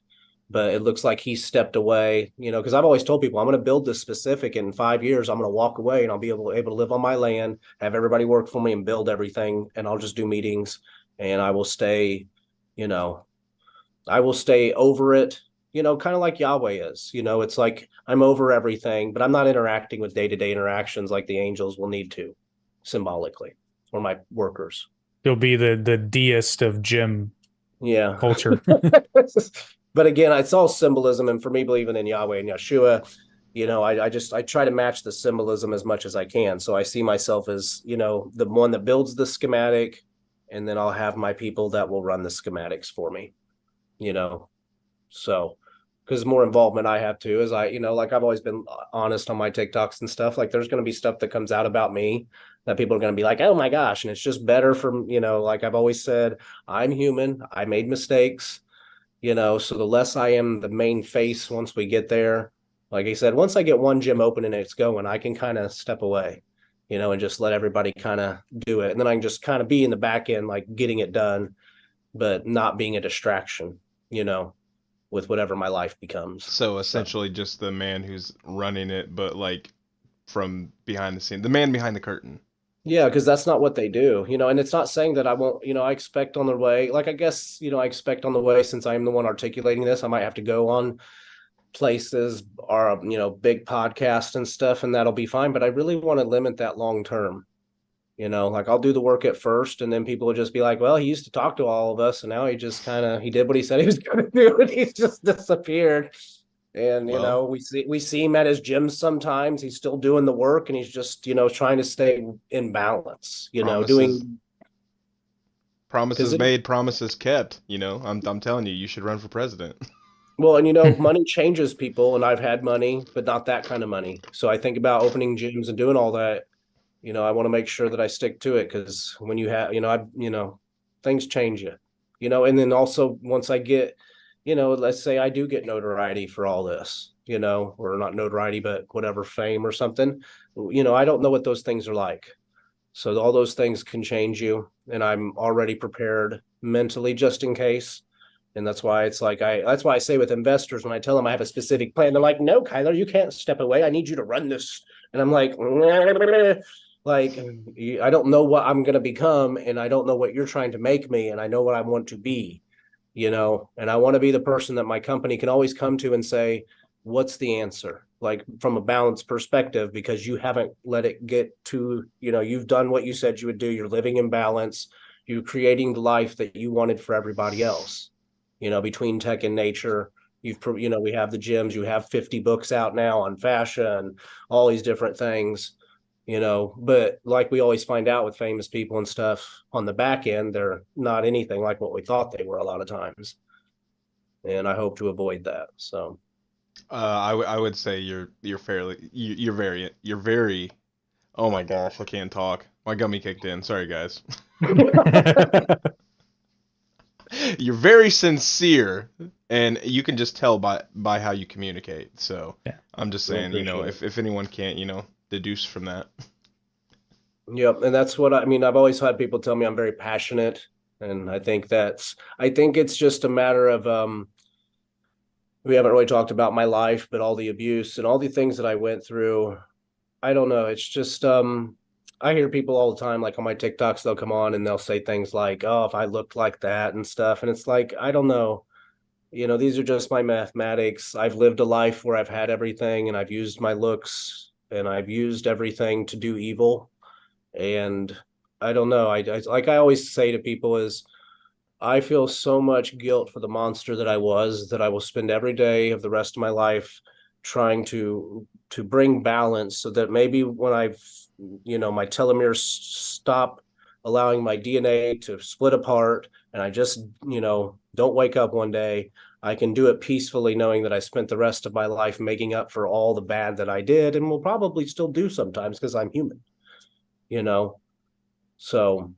but it looks like he stepped away, you know, because I've always told people I'm going to build this specific in 5 years. I'm going to walk away and I'll be able to live on my land, have everybody work for me and build everything. And I'll just do meetings, and I will stay, you know, I will stay over it, you know, kind of like Yahweh is, you know, it's like I'm over everything, but I'm not interacting with day-to-day interactions like the angels will need to symbolically, or my workers. You'll be the deist of gym Yeah. culture. But again, it's all symbolism. And for me, believing in Yahweh and Yeshua, you know, I try to match the symbolism as much as I can. So I see myself as, you know, the one that builds the schematic, and then I'll have my people that will run the schematics for me, you know. So, because more involvement I have too, is I, you know, like I've always been honest on my TikToks and stuff. Like there's going to be stuff that comes out about me that people are going to be like, oh my gosh. And it's just better from, you know, like I've always said, I'm human. I made mistakes, you know, so the less I am the main face once we get there, like I said, once I get one gym open and it's going, I can kind of step away, you know, and just let everybody kind of do it. And then I can just kind of be in the back end, like getting it done, but not being a distraction, you know, with whatever my life becomes. so essentially just the man who's running it, but like from behind the scene, the man behind the curtain. Yeah, because that's not what they do, you know, and it's not saying that I won't, you know, I expect on the way, like, I guess, you know, I expect on the way, since I am the one articulating this, I might have to go on places or, you know, big podcasts and stuff, and that'll be fine. But I really want to limit that long term, you know, like I'll do the work at first, and then people will just be like, well, he used to talk to all of us, and now he just he did what he said he was going to do, and he's just disappeared. And, you know, we see him at his gym sometimes. He's still doing the work, and he's just, you know, trying to stay in balance, you know, doing promises made, promises kept. You know, I'm telling you, you should run for president. well, and you know, money changes people, and I've had money, but not that kind of money. So I think about opening gyms and doing all that. You know, I want to make sure that I stick to it, because when you have, you know, things change you, you know, and then also once I get, you know, let's say I do get notoriety for all this, you know, or not notoriety, but whatever, fame or something, you know, I don't know what those things are like. So all those things can change you, and I'm already prepared mentally just in case. And that's why it's like, that's why I say with investors, when I tell them I have a specific plan, they're like, no, Kyler, you can't step away. I need you to run this. And I'm like, like, I don't know what I'm going to become, and I don't know what you're trying to make me, and I know what I want to be, you know, and I want to be the person that my company can always come to and say, what's the answer? Like from a balanced perspective, because you haven't let it get to, you know, you've done what you said you would do. You're living in balance. You're creating the life that you wanted for everybody else, you know, between tech and nature. You know, we have the gyms, you have 50 books out now on fashion, all these different things, you know, but like we always find out with famous people and stuff, on the back end, they're not anything like what we thought they were a lot of times. and I hope to avoid that. So, I would say you're very. Oh my gosh, I can't talk. My gummy kicked in. Sorry, guys. You're very sincere, and you can just tell by how you communicate. So Yeah. I'm just I saying, appreciate it. if anyone can't, deduce from that. Yep, and that's what I mean. I've always had people tell me I'm very passionate, and I think it's just a matter of we haven't really talked about my life, but all the abuse and all the things that I went through. I don't know. It's just I hear people all the time, like on my TikToks, they'll come on and they'll say things like, "Oh, if I looked like that" and stuff. And it's like, I don't know. These are just my mathematics. I've lived a life where I've had everything and I've used my looks and I've used everything to do evil. And I don't know. I like I always say to people is I feel so much guilt for the monster that I was that I will spend every day of the rest of my life trying to bring balance so that maybe when my telomeres stop allowing my DNA to split apart and I just, don't wake up one day, I can do it peacefully knowing that I spent the rest of my life making up for all the bad that I did and will probably still do sometimes because I'm human, you know. So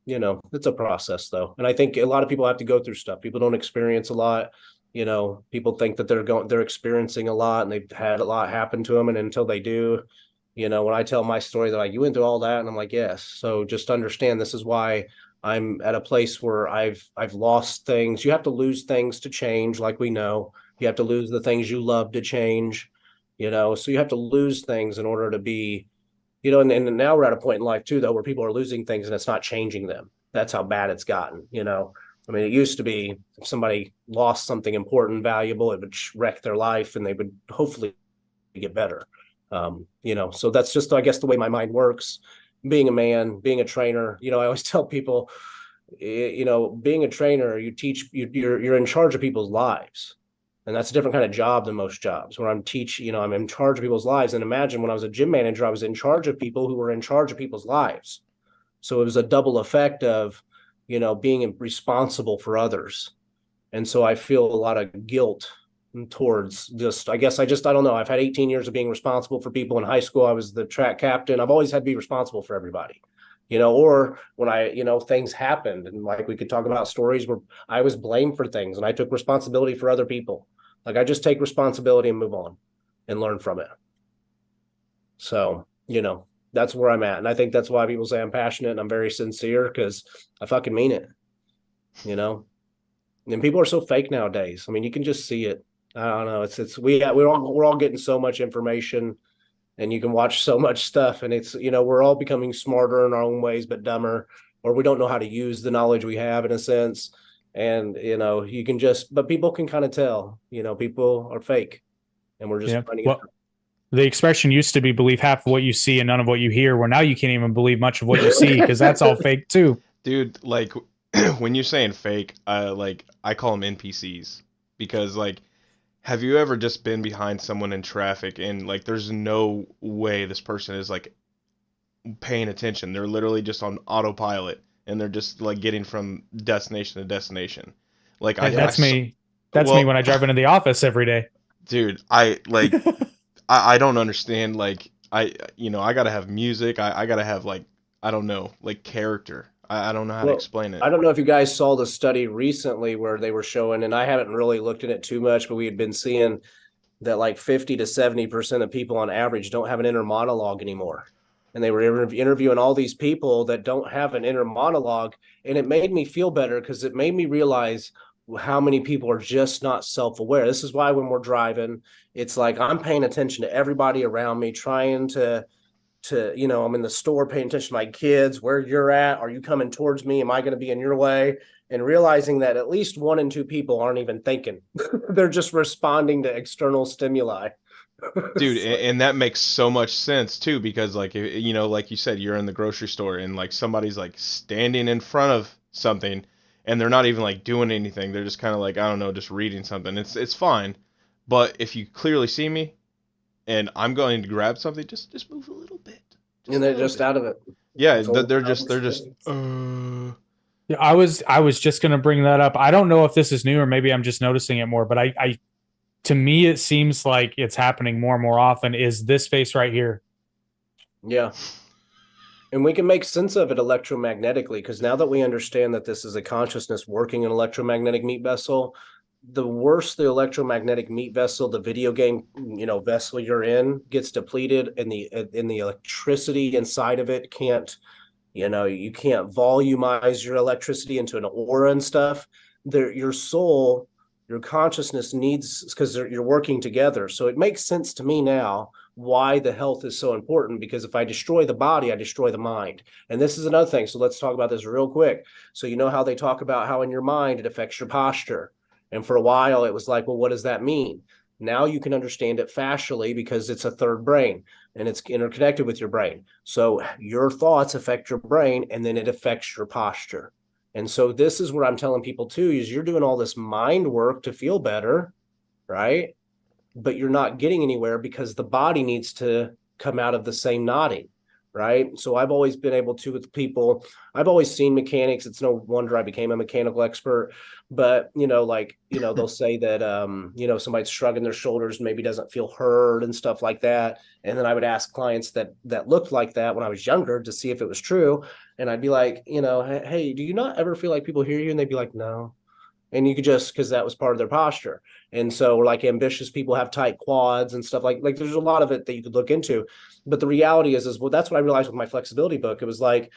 it's a process though. And I think a lot of people have to go through stuff. People don't experience a lot. People think that they're experiencing a lot and they've had a lot happen to them. And until they do, when I tell my story, they're like, you went through all that. And I'm like, yes. So just understand this is why I'm at a place where I've lost things. You have to lose things to change, like we know. You have to lose the things you love to change, so you have to lose things in order to be and now we're at a point in life too, though, where people are losing things and it's not changing them. That's how bad it's gotten. I mean, it used to be if somebody lost something important, valuable, it would wreck their life and they would hopefully get better. So that's just, I guess, the way my mind works. Being a man, being a trainer, I always tell people, being a trainer, you're in charge of people's lives. And that's a different kind of job than most jobs where I'm in charge of people's lives. And imagine when I was a gym manager, I was in charge of people who were in charge of people's lives. So it was a double effect of, being responsible for others. And so I feel a lot of guilt towards I don't know. I've had 18 years of being responsible for people. In high school, I was the track captain. I've always had to be responsible for everybody. Or when things happened and like we could talk about stories where I was blamed for things and I took responsibility for other people. Like I just take responsibility and move on and learn from it. So, that's where I'm at. And I think that's why people say I'm passionate and I'm very sincere because I fucking mean it, you know? And people are so fake nowadays. I mean, you can just see it. I don't know. We're all getting so much information and you can watch so much stuff and we're all becoming smarter in our own ways, but dumber, or we don't know how to use the knowledge we have in a sense. And, but people can kind of tell, people are fake and we're just Yeah. finding it. Well, the expression used to be believe half of what you see and none of what you hear, where now you can't even believe much of what you see because that's all fake too. Dude, like when you're saying fake, I call them NPCs because have you ever just been behind someone in traffic and there's no way this person is paying attention. They're literally just on autopilot and they're just getting from destination to destination. That's me. That's well, me when I drive into the office every day. Dude, I don't understand I gotta have music. I gotta have I don't know, character. I don't know how to explain it. I don't know if you guys saw the study recently where they were showing, and I haven't really looked at it too much, but we had been seeing that 50 to 70% of people on average don't have an inner monologue anymore. And they were interviewing all these people that don't have an inner monologue. And it made me feel better because it made me realize how many people are just not self-aware. This is why when we're driving, it's like I'm paying attention to everybody around me, trying to I'm in the store paying attention to my kids, where you're at, are you coming towards me, am I going to be in your way, and realizing that at least 1 in 2 people aren't even thinking. They're just responding to external stimuli. Dude, and that makes so much sense too because like you said, you're in the grocery store and somebody's standing in front of something and they're not even doing anything. They're just kind of I don't know, just reading something. It's fine. But if you clearly see me and I'm going to grab something, just move a little bit. And they're just out of it. Yeah, they're just Yeah, I was just gonna bring that up. I don't know if this is new or maybe I'm just noticing it more, but I to me it seems like it's happening more and more often. Is this face right here? Yeah. And we can make sense of it electromagnetically because now that we understand that this is a consciousness working an electromagnetic meat vessel, the worse the electromagnetic meat vessel, the video game, vessel you're in gets depleted, and the electricity inside of it can't, you can't volumize your electricity into an aura and stuff. Your soul, your consciousness needs, because you're working together. So it makes sense to me now why the health is so important, because if I destroy the body, I destroy the mind. And this is another thing. So let's talk about this real quick. So you know how they talk about how in your mind it affects your posture. And for a while it was like, well, what does that mean? Now you can understand it fascially because it's a third brain and it's interconnected with your brain. So your thoughts affect your brain and then it affects your posture. And so this is where I'm telling people too, is you're doing all this mind work to feel better, right? But you're not getting anywhere because the body needs to come out of the same knotting, right? So I've always been able to, with people, I've always seen mechanics. It's no wonder I became a mechanical expert, but they'll say that somebody's shrugging their shoulders, maybe doesn't feel heard and stuff like that. And then I would ask clients that looked like that when I was younger to see if it was true. And I'd be like, hey, do you not ever feel like people hear you? And they'd be like, no. And you could just, because that was part of their posture. And so like ambitious people have tight quads and stuff like there's a lot of it that you could look into. But the reality is well, that's what I realized with my flexibility book. It was like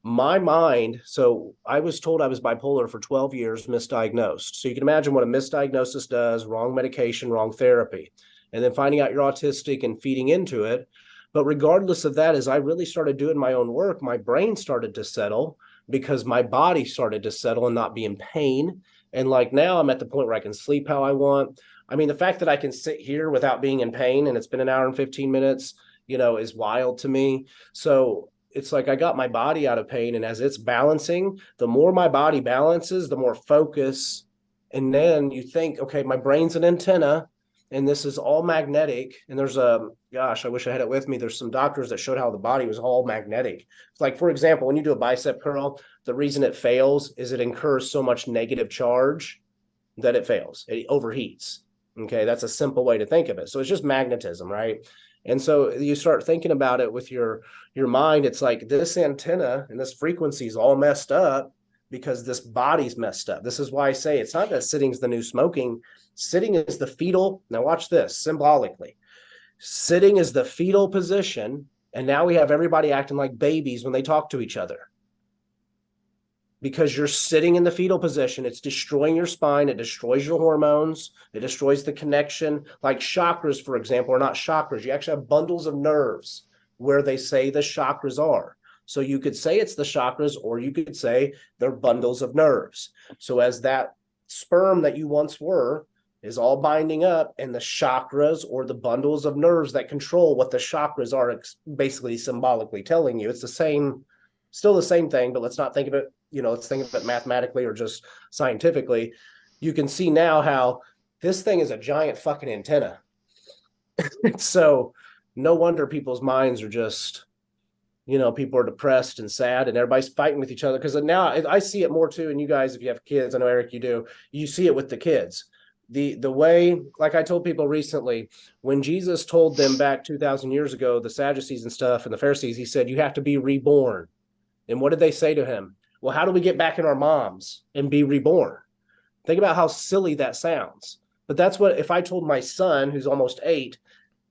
my mind. So I was told I was bipolar for 12 years, misdiagnosed. So you can imagine what a misdiagnosis does: wrong medication, wrong therapy, and then finding out you're autistic and feeding into it. But regardless of that, as I really started doing my own work, my brain started to settle because my body started to settle and not be in pain. And like now I'm at the point where I can sleep how I want. I mean, the fact that I can sit here without being in pain and it's been an hour and 15 minutes, is wild to me. So it's like I got my body out of pain. And as it's balancing, the more my body balances, the more focus. And then you think, okay, my brain's an antenna and this is all magnetic. And there's gosh, I wish I had it with me. There's some doctors that showed how the body was all magnetic. It's like, for example, when you do a bicep curl, the reason it fails is it incurs so much negative charge that it fails. It overheats. Okay, that's a simple way to think of it. So it's just magnetism, right? And so you start thinking about it with your mind. It's like this antenna and this frequency is all messed up because this body's messed up. This is why I say it's not that sitting's the new smoking. Sitting is the fetal. Now watch this symbolically. Sitting is the fetal position, and now we have everybody acting like babies when they talk to each other. Because you're sitting in the fetal position, it's destroying your spine, it destroys your hormones, it destroys the connection. Like chakras, for example, are not chakras. You actually have bundles of nerves where they say the chakras are. So you could say it's the chakras, or you could say they're bundles of nerves. So as that sperm that you once were is all binding up, and the chakras, or the bundles of nerves that control what the chakras are, basically symbolically telling you, it's the same, still the same thing, but let's not think of it, let's think of it mathematically or just scientifically. You can see now how this thing is a giant fucking antenna. So no wonder people's minds are just, people are depressed and sad and everybody's fighting with each other. Because now I see it more too. And you guys, if you have kids, I know Eric, you do, you see it with the kids. The way, like I told people recently, when Jesus told them back 2,000 years ago, the Sadducees and stuff and the Pharisees, he said, you have to be reborn. And what did they say to him? Well, how do we get back in our moms and be reborn? Think about how silly that sounds. But that's what, if I told my son, who's almost 8,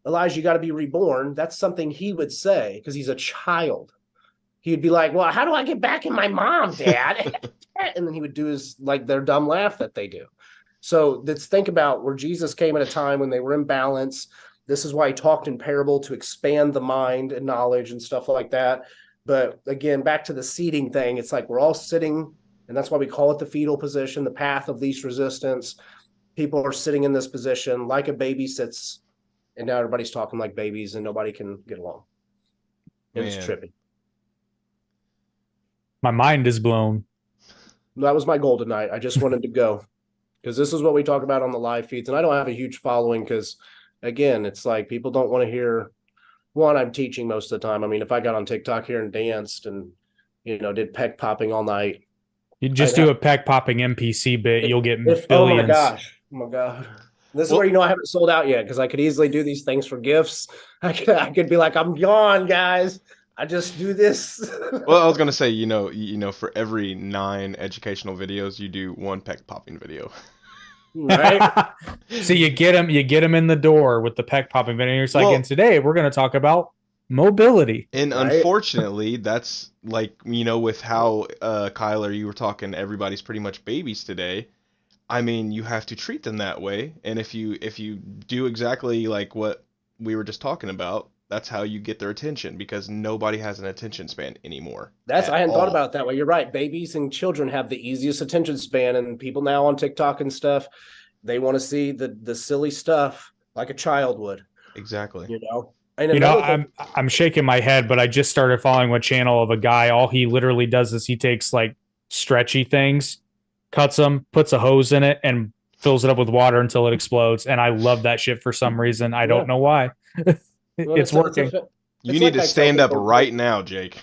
Elijah, you got to be reborn, that's something he would say because he's a child. He would be like, well, how do I get back in my mom, Dad? And then he would do his, like, their dumb laugh that they do. So let's think about where Jesus came at a time when they were in balance. This is why he talked in parable, to expand the mind and knowledge and stuff like that. But again, back to the seating thing, it's like we're all sitting, and that's why we call it the fetal position, the path of least resistance. People are sitting in this position like a baby sits, and now everybody's talking like babies and nobody can get along. And it's trippy. My mind is blown. That was my goal tonight. I just wanted to go, because this is what we talk about on the live feeds. And I don't have a huge following because, again, it's like people don't want to hear. One, I'm teaching most of the time. I mean, if I got on TikTok here and danced and, did pec popping all night, You I just do know. a peg popping NPC bit, you'll get If oh my billions. gosh, oh my god, this is where Well, you know I haven't sold out yet because I could easily do these things for gifts. I could be like, I'm gone, guys. I just do this. well, I was gonna say, for every 9 educational videos, you do one peck popping video. Right? So you get them in the door with the peg popping video. It's like, and Well, today we're going to talk about mobility. and Right? unfortunately, that's like, with how Kyler, you were talking, everybody's pretty much babies today. I mean, you have to treat them that way, and if you do exactly like what we were just talking about, that's how you get their attention because nobody has an attention span anymore That's at I hadn't thought all. about it that way. You're right. Babies and children have the easiest attention span, and people now on TikTok and stuff, they want to see the silly stuff like a child would, Exactly. you know. And You know, another thing, I'm shaking my head, but I just started following a channel of a guy. All he literally does is he takes like stretchy things, cuts them, puts a hose in it, and fills it up with water until it explodes. And I love that shit for some reason. I don't yeah. know why. Well, It's working. You it's need like to I tell stand up people, right now, Jake.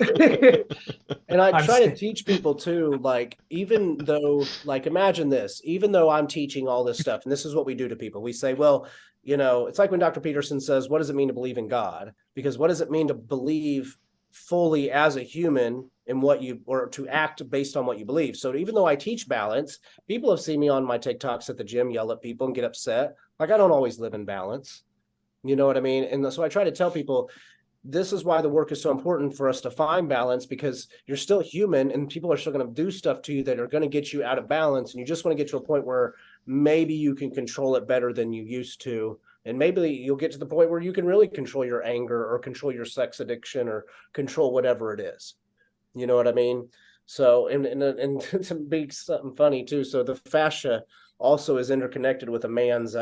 and I I'm try to teach people too, like, even though, like, imagine this, even though I'm teaching all this stuff, and this is what we do to people, we say, well, it's like when Dr. Peterson says, what does it mean to believe in God? Because what does it mean to believe fully as a human in what you, or to act based on what you believe? So even though I teach balance, people have seen me on my TikToks at the gym yell at people and get upset. Like, I don't always live in balance. You know what I mean? And so I try to tell people, this is why the work is so important for us to find balance, because you're still human and people are still going to do stuff to you that are going to get you out of balance. And you just want to get to a point where maybe you can control it better than you used to. And maybe you'll get to the point where you can really control your anger or control your sex addiction or control whatever it is. You know what I mean? So, and to be something funny too. So the fascia also is interconnected with a man's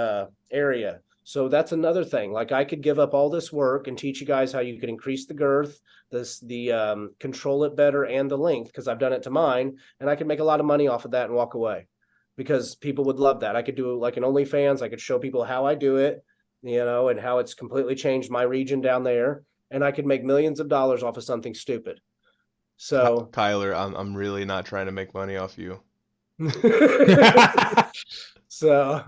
area. So that's another thing. Like, I could give up all this work and teach you guys how you can increase the girth, the control it better, and the length, because I've done it to mine, and I could make a lot of money off of that and walk away because people would love that. I could do like an OnlyFans. I could show people how I do it, and how it's completely changed my region down there, and I could make millions of dollars off of something stupid. So Kyler, I'm really not trying to make money off you. so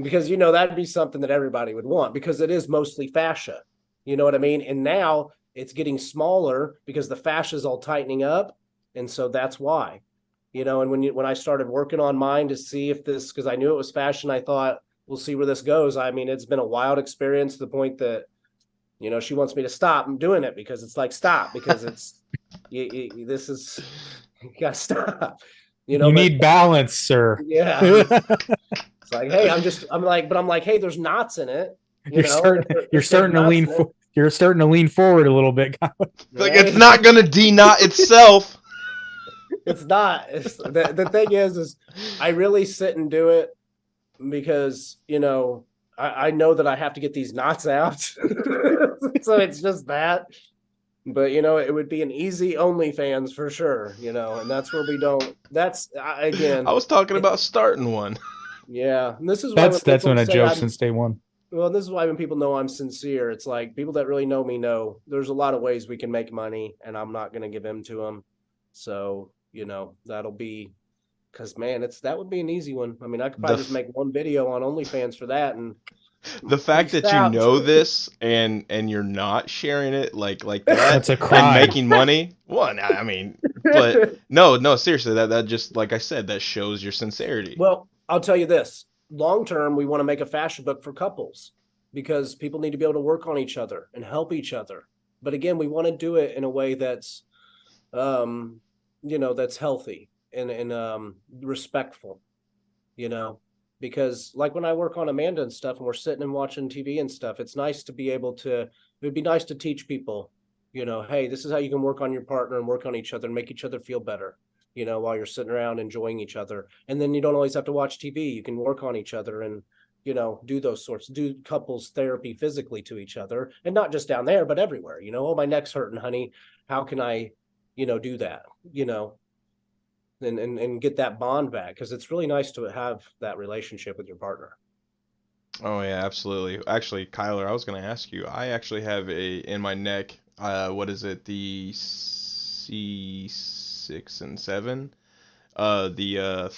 because that'd be something that everybody would want, because it is mostly fascia. You know what I mean? And now it's getting smaller because the fascia is all tightening up, and so that's why. And when I started working on mine to see if this, because I knew it was fascia, and I thought we'll see where this goes. I mean, it's been a wild experience to the point that she wants me to stop doing it, because it's like, stop, because it's this is you gotta stop. You But need balance, sir. yeah, it's like, hey, I'm like, hey, there's knots in it. You're starting. You're If there's starting to knots lean. in it, You're starting to lean forward a little bit. Like, it's right? not gonna de-knot itself. It's not. The thing is I really sit and do it because I know that I have to get these knots out. So it's just that. But it would be an easy OnlyFans for sure. And that's where we don't. That's I again. was talking about starting one. Yeah, and this is why when That's people been a say joke since day one. well, this is why when people know I'm sincere, it's like, people that really know me know there's a lot of ways we can make money, and I'm not going to give in to them. So, that'll be, because man, that would be an easy one. I mean, I could The probably just make one video on OnlyFans for that, and the fact peace that you out. know this and you're not sharing it like that That's a and crime. making money, one, I mean, but no, seriously, that just, like I said, that shows your sincerity. Well, I'll tell you this. Long term, we want to make a fashion book for couples, because people need to be able to work on each other and help each other. But again, we want to do it in a way that's that's healthy and respectful, because like when I work on Amanda and stuff and we're sitting and watching TV and stuff, it's nice to be able to, it would be nice to teach people, hey, this is how you can work on your partner and work on each other and make each other feel better, while you're sitting around enjoying each other. And then you don't always have to watch TV. You can work on each other and, do couples therapy physically to each other, and not just down there, but everywhere. Oh, my neck's hurting, honey. How can I, do that, and get that bond back? Because it's really nice to have that relationship with your partner. Oh yeah, absolutely. Actually, Kyler, I was gonna ask you. I actually have in my neck. What is it? The 6 and 7, the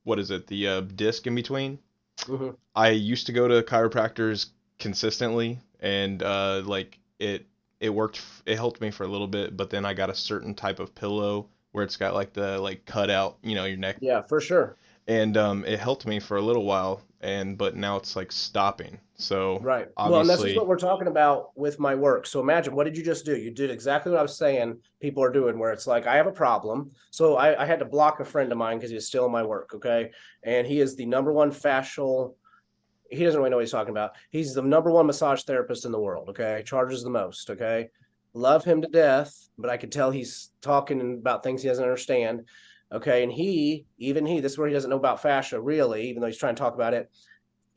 what is it? The disc in between. Hmm. I used to go to chiropractors consistently, and like it worked. It helped me for a little bit, but then I got a certain type of pillow where it's got like the like cut out, your neck, Yeah, for sure. and it helped me for a little while, and but now it's like stopping. So Right. Well, and this is what obviously, we're talking about with my work. So imagine, what did you just do? You did exactly what I was saying people are doing, where it's like, I have a problem. So I had to block a friend of mine because he's stealing my work. Okay. And he is the number one fascial. He doesn't really know what he's talking about. He's the number one massage therapist in the world. Okay. Charges the most. Okay. Love him to death, but I could tell he's talking about things he doesn't understand. Okay. And this is where he doesn't know about fascia really, even though he's trying to talk about it.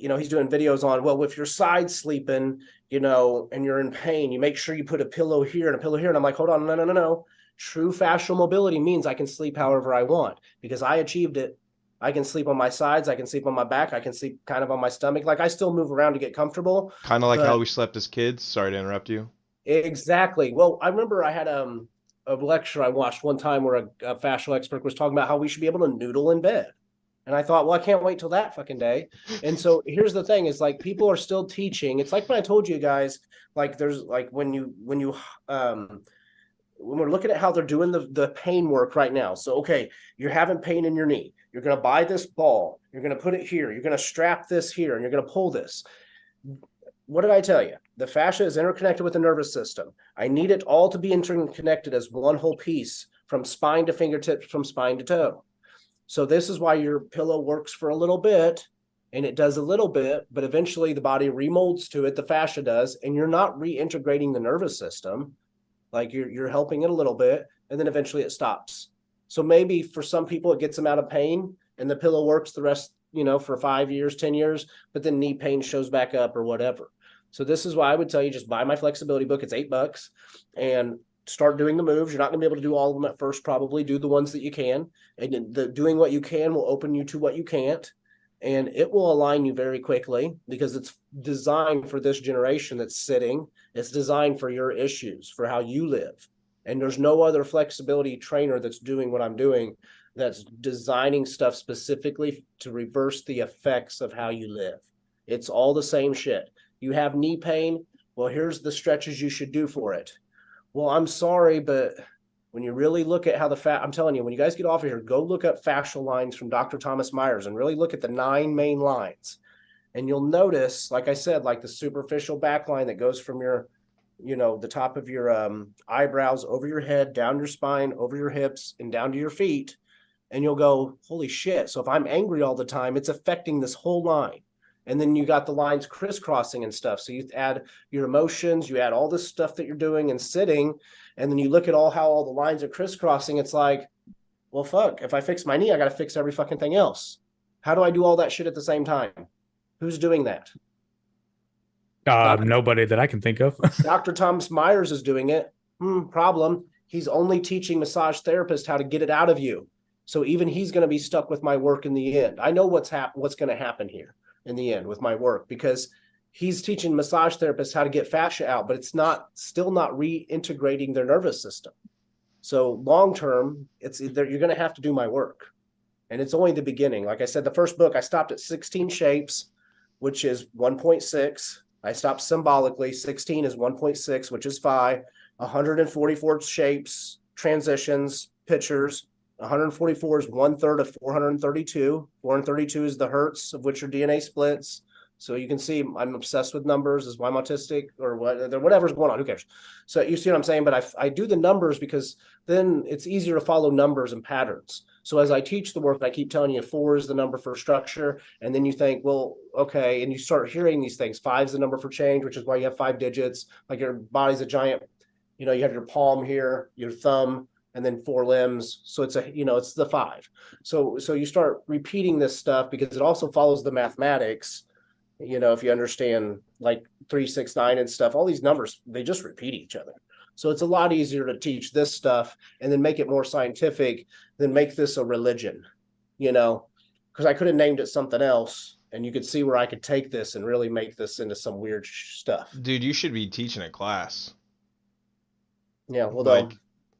He's doing videos on, well, if you're side sleeping, and you're in pain, you make sure you put a pillow here and a pillow here. And I'm like, hold on, no, no, no, no. True fascial mobility means I can sleep however I want because I achieved it. I can sleep on my sides. I can sleep on my back. I can sleep kind of on my stomach. Like I still move around to get comfortable, kind of like how but we slept as kids. Sorry to interrupt you. exactly. Well, I remember I had a lecture I watched one time where a fascial expert was talking about how we should be able to noodle in bed. And I thought, well, I can't wait till that fucking day. And so here's the thing: is like people are still teaching. It's like when I told you guys, like there's like when we're looking at how they're doing the pain work right now. So okay, you're having pain in your knee. You're gonna buy this ball. You're gonna put it here. You're gonna strap this here, and you're gonna pull this. What did I tell you? The fascia is interconnected with the nervous system. I need it all to be interconnected as one whole piece from spine to fingertips, from spine to toe. So this is why your pillow works for a little bit, and it does a little bit, but eventually the body remolds to it, the fascia does, and you're not reintegrating the nervous system. Like you're helping it a little bit, and then eventually it stops. So maybe for some people it gets them out of pain and the pillow works the rest, for 5 years, 10 years, but then knee pain shows back up or whatever. So this is why I would tell you just buy my flexibility book. It's $8 and start doing the moves. You're not going to be able to do all of them at first, probably do the ones that you can. And doing what you can will open you to what you can't. And it will align you very quickly because it's designed for this generation that's sitting. It's designed for your issues, for how you live. And there's no other flexibility trainer that's doing what I'm doing that's designing stuff specifically to reverse the effects of how you live. It's all the same shit. You have knee pain. Well, here's the stretches you should do for it. Well, I'm sorry, but when you really look at how I'm telling you, when you guys get off of here, go look up fascial lines from Dr. Thomas Myers and really look at the 9 main lines. And you'll notice, like I said, like the superficial back line that goes from your, the top of your eyebrows over your head, down your spine, over your hips, and down to your feet. And you'll go, holy shit. So if I'm angry all the time, it's affecting this whole line. And then you got the lines crisscrossing and stuff. So you add your emotions, you add all this stuff that you're doing and sitting, and then you look at how all the lines are crisscrossing. It's like, well, fuck, if I fix my knee, I got to fix every fucking thing else. How do I do all that shit at the same time? Who's doing that? Nobody that I can think of. Dr. Thomas Myers is doing it. Problem. He's only teaching massage therapists how to get it out of you. So even he's going to be stuck with my work in the end. I know what's going to happen here in the end with my work because he's teaching massage therapists how to get fascia out, but it's still not reintegrating their nervous system. So long term, you're going to have to do my work. And it's only the beginning. Like I said, the first book, I stopped at 16 shapes, which is 1.6. I stopped symbolically. 16 is 1.6, which is 5. 144 shapes, transitions, pictures. 144 is 1/3 of 432. 432 is the hertz of which are DNA splits. So you can see I'm obsessed with numbers. Is why I'm autistic or whatever's going on. Who cares? So you see what I'm saying? But I do the numbers because then it's easier to follow numbers and patterns. So as I teach the work, I keep telling you 4 is the number for structure. And then you think, well, okay. And you start hearing these things. 5 is the number for change, which is why you have 5 digits. Like your body's a giant, you have your palm here, your thumb, and then 4 limbs. So it's it's the 5. So you start repeating this stuff because it also follows the mathematics. If you understand like 3, 6, 9 and stuff, all these numbers, they just repeat each other. So it's a lot easier to teach this stuff and then make it more scientific than make this a religion, because I could have named it something else and you could see where I could take this and really make this into some weird stuff. Dude, you should be teaching a class. Yeah, well,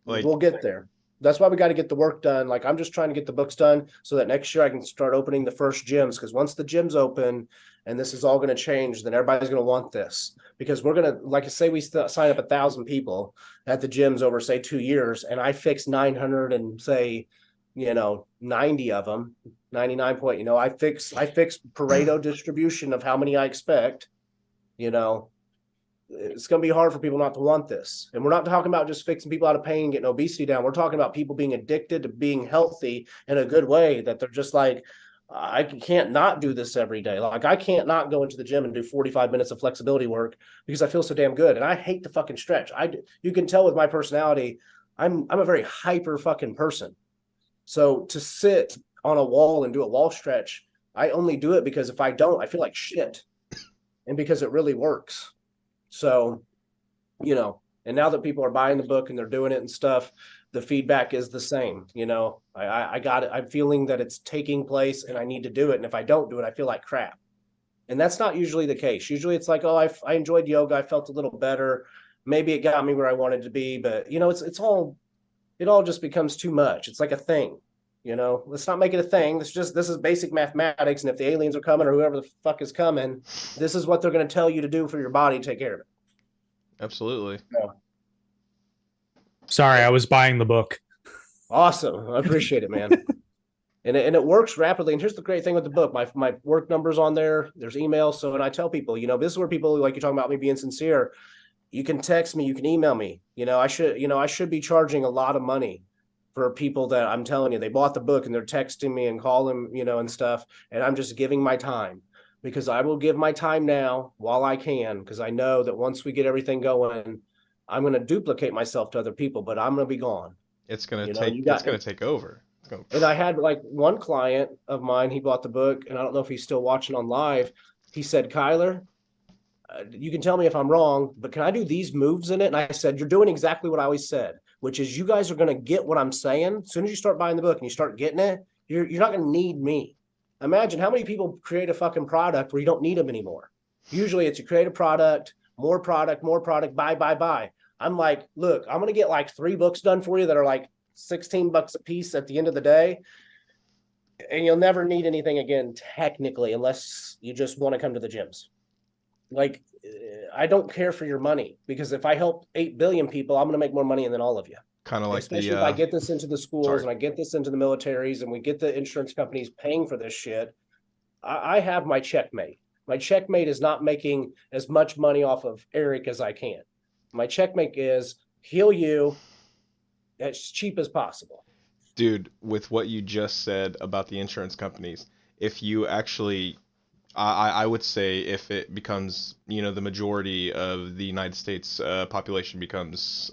Like we'll get there. That's why we got to get the work done. Like I'm just trying to get the books done so that next year I can start opening the first gyms. Because once the gyms open and this is all going to change, then everybody's going to want this. Because we're going to, like I say, we sign up 1,000 people at the gyms over say 2 years, and I fix 900 and say, 90 of them, 99 point. I fix Pareto distribution of how many I expect. It's going to be hard for people not to want this. And we're not talking about just fixing people out of pain and getting obesity down. We're talking about people being addicted to being healthy in a good way, that they're just like, I can't not do this every day. Like I can't not go into the gym and do 45 minutes of flexibility work because I feel so damn good. And I hate to fucking stretch. You can tell with my personality, I'm a very hyper fucking person. So to sit on a wall and do a wall stretch, I only do it because if I don't, I feel like shit. And because it really works. So, and now that people are buying the book and they're doing it and stuff, the feedback is the same. I got it. I'm feeling that it's taking place and I need to do it. And if I don't do it, I feel like crap. And that's not usually the case. Usually it's like, oh, I enjoyed yoga. I felt a little better. Maybe it got me where I wanted to be, but it all just becomes too much. It's like a thing. Let's not make it a thing. This is basic mathematics. And if the aliens are coming or whoever the fuck is coming, this is what they're going to tell you to do for your body. Take care of it. Absolutely. Yeah. Sorry, I was buying the book. Awesome. I appreciate it, man. and it works rapidly. And here's the great thing with the book. My work number's on there. There's email. So, and I tell people, this is where people, like you're talking about me being sincere. You can text me, you can email me. I should be charging a lot of money for people that I'm telling you, they bought the book and they're texting me and calling, and stuff. And I'm just giving my time, because I will give my time now while I can, because I know that once we get everything going, I'm going to duplicate myself to other people, but I'm going to be gone. It's going to take over. And I had like one client of mine, he bought the book, and I don't know if he's still watching on live. He said, Kyler, you can tell me if I'm wrong, but can I do these moves in it? And I said, you're doing exactly what I always said, which is you guys are going to get what I'm saying. As soon as you start buying the book and you start getting it, you're not going to need me. Imagine how many people create a fucking product where you don't need them anymore. Usually it's you create a product, more product, buy. I'm like, look, I'm going to get like 3 books done for you that are like $16 a piece at the end of the day. And you'll never need anything again, technically, unless you just want to come to the gyms. Like, I don't care for your money, because if I help 8 billion people, I'm going to make more money than all of you. Kind of like especially if I get this into the schools and I get this into the militaries and we get the insurance companies paying for this shit. I have my checkmate. My checkmate is not making as much money off of Eric as I can. My checkmate is heal you as cheap as possible. Dude, with what you just said about the insurance companies, if you actually, I would say if it becomes, the majority of the United States population becomes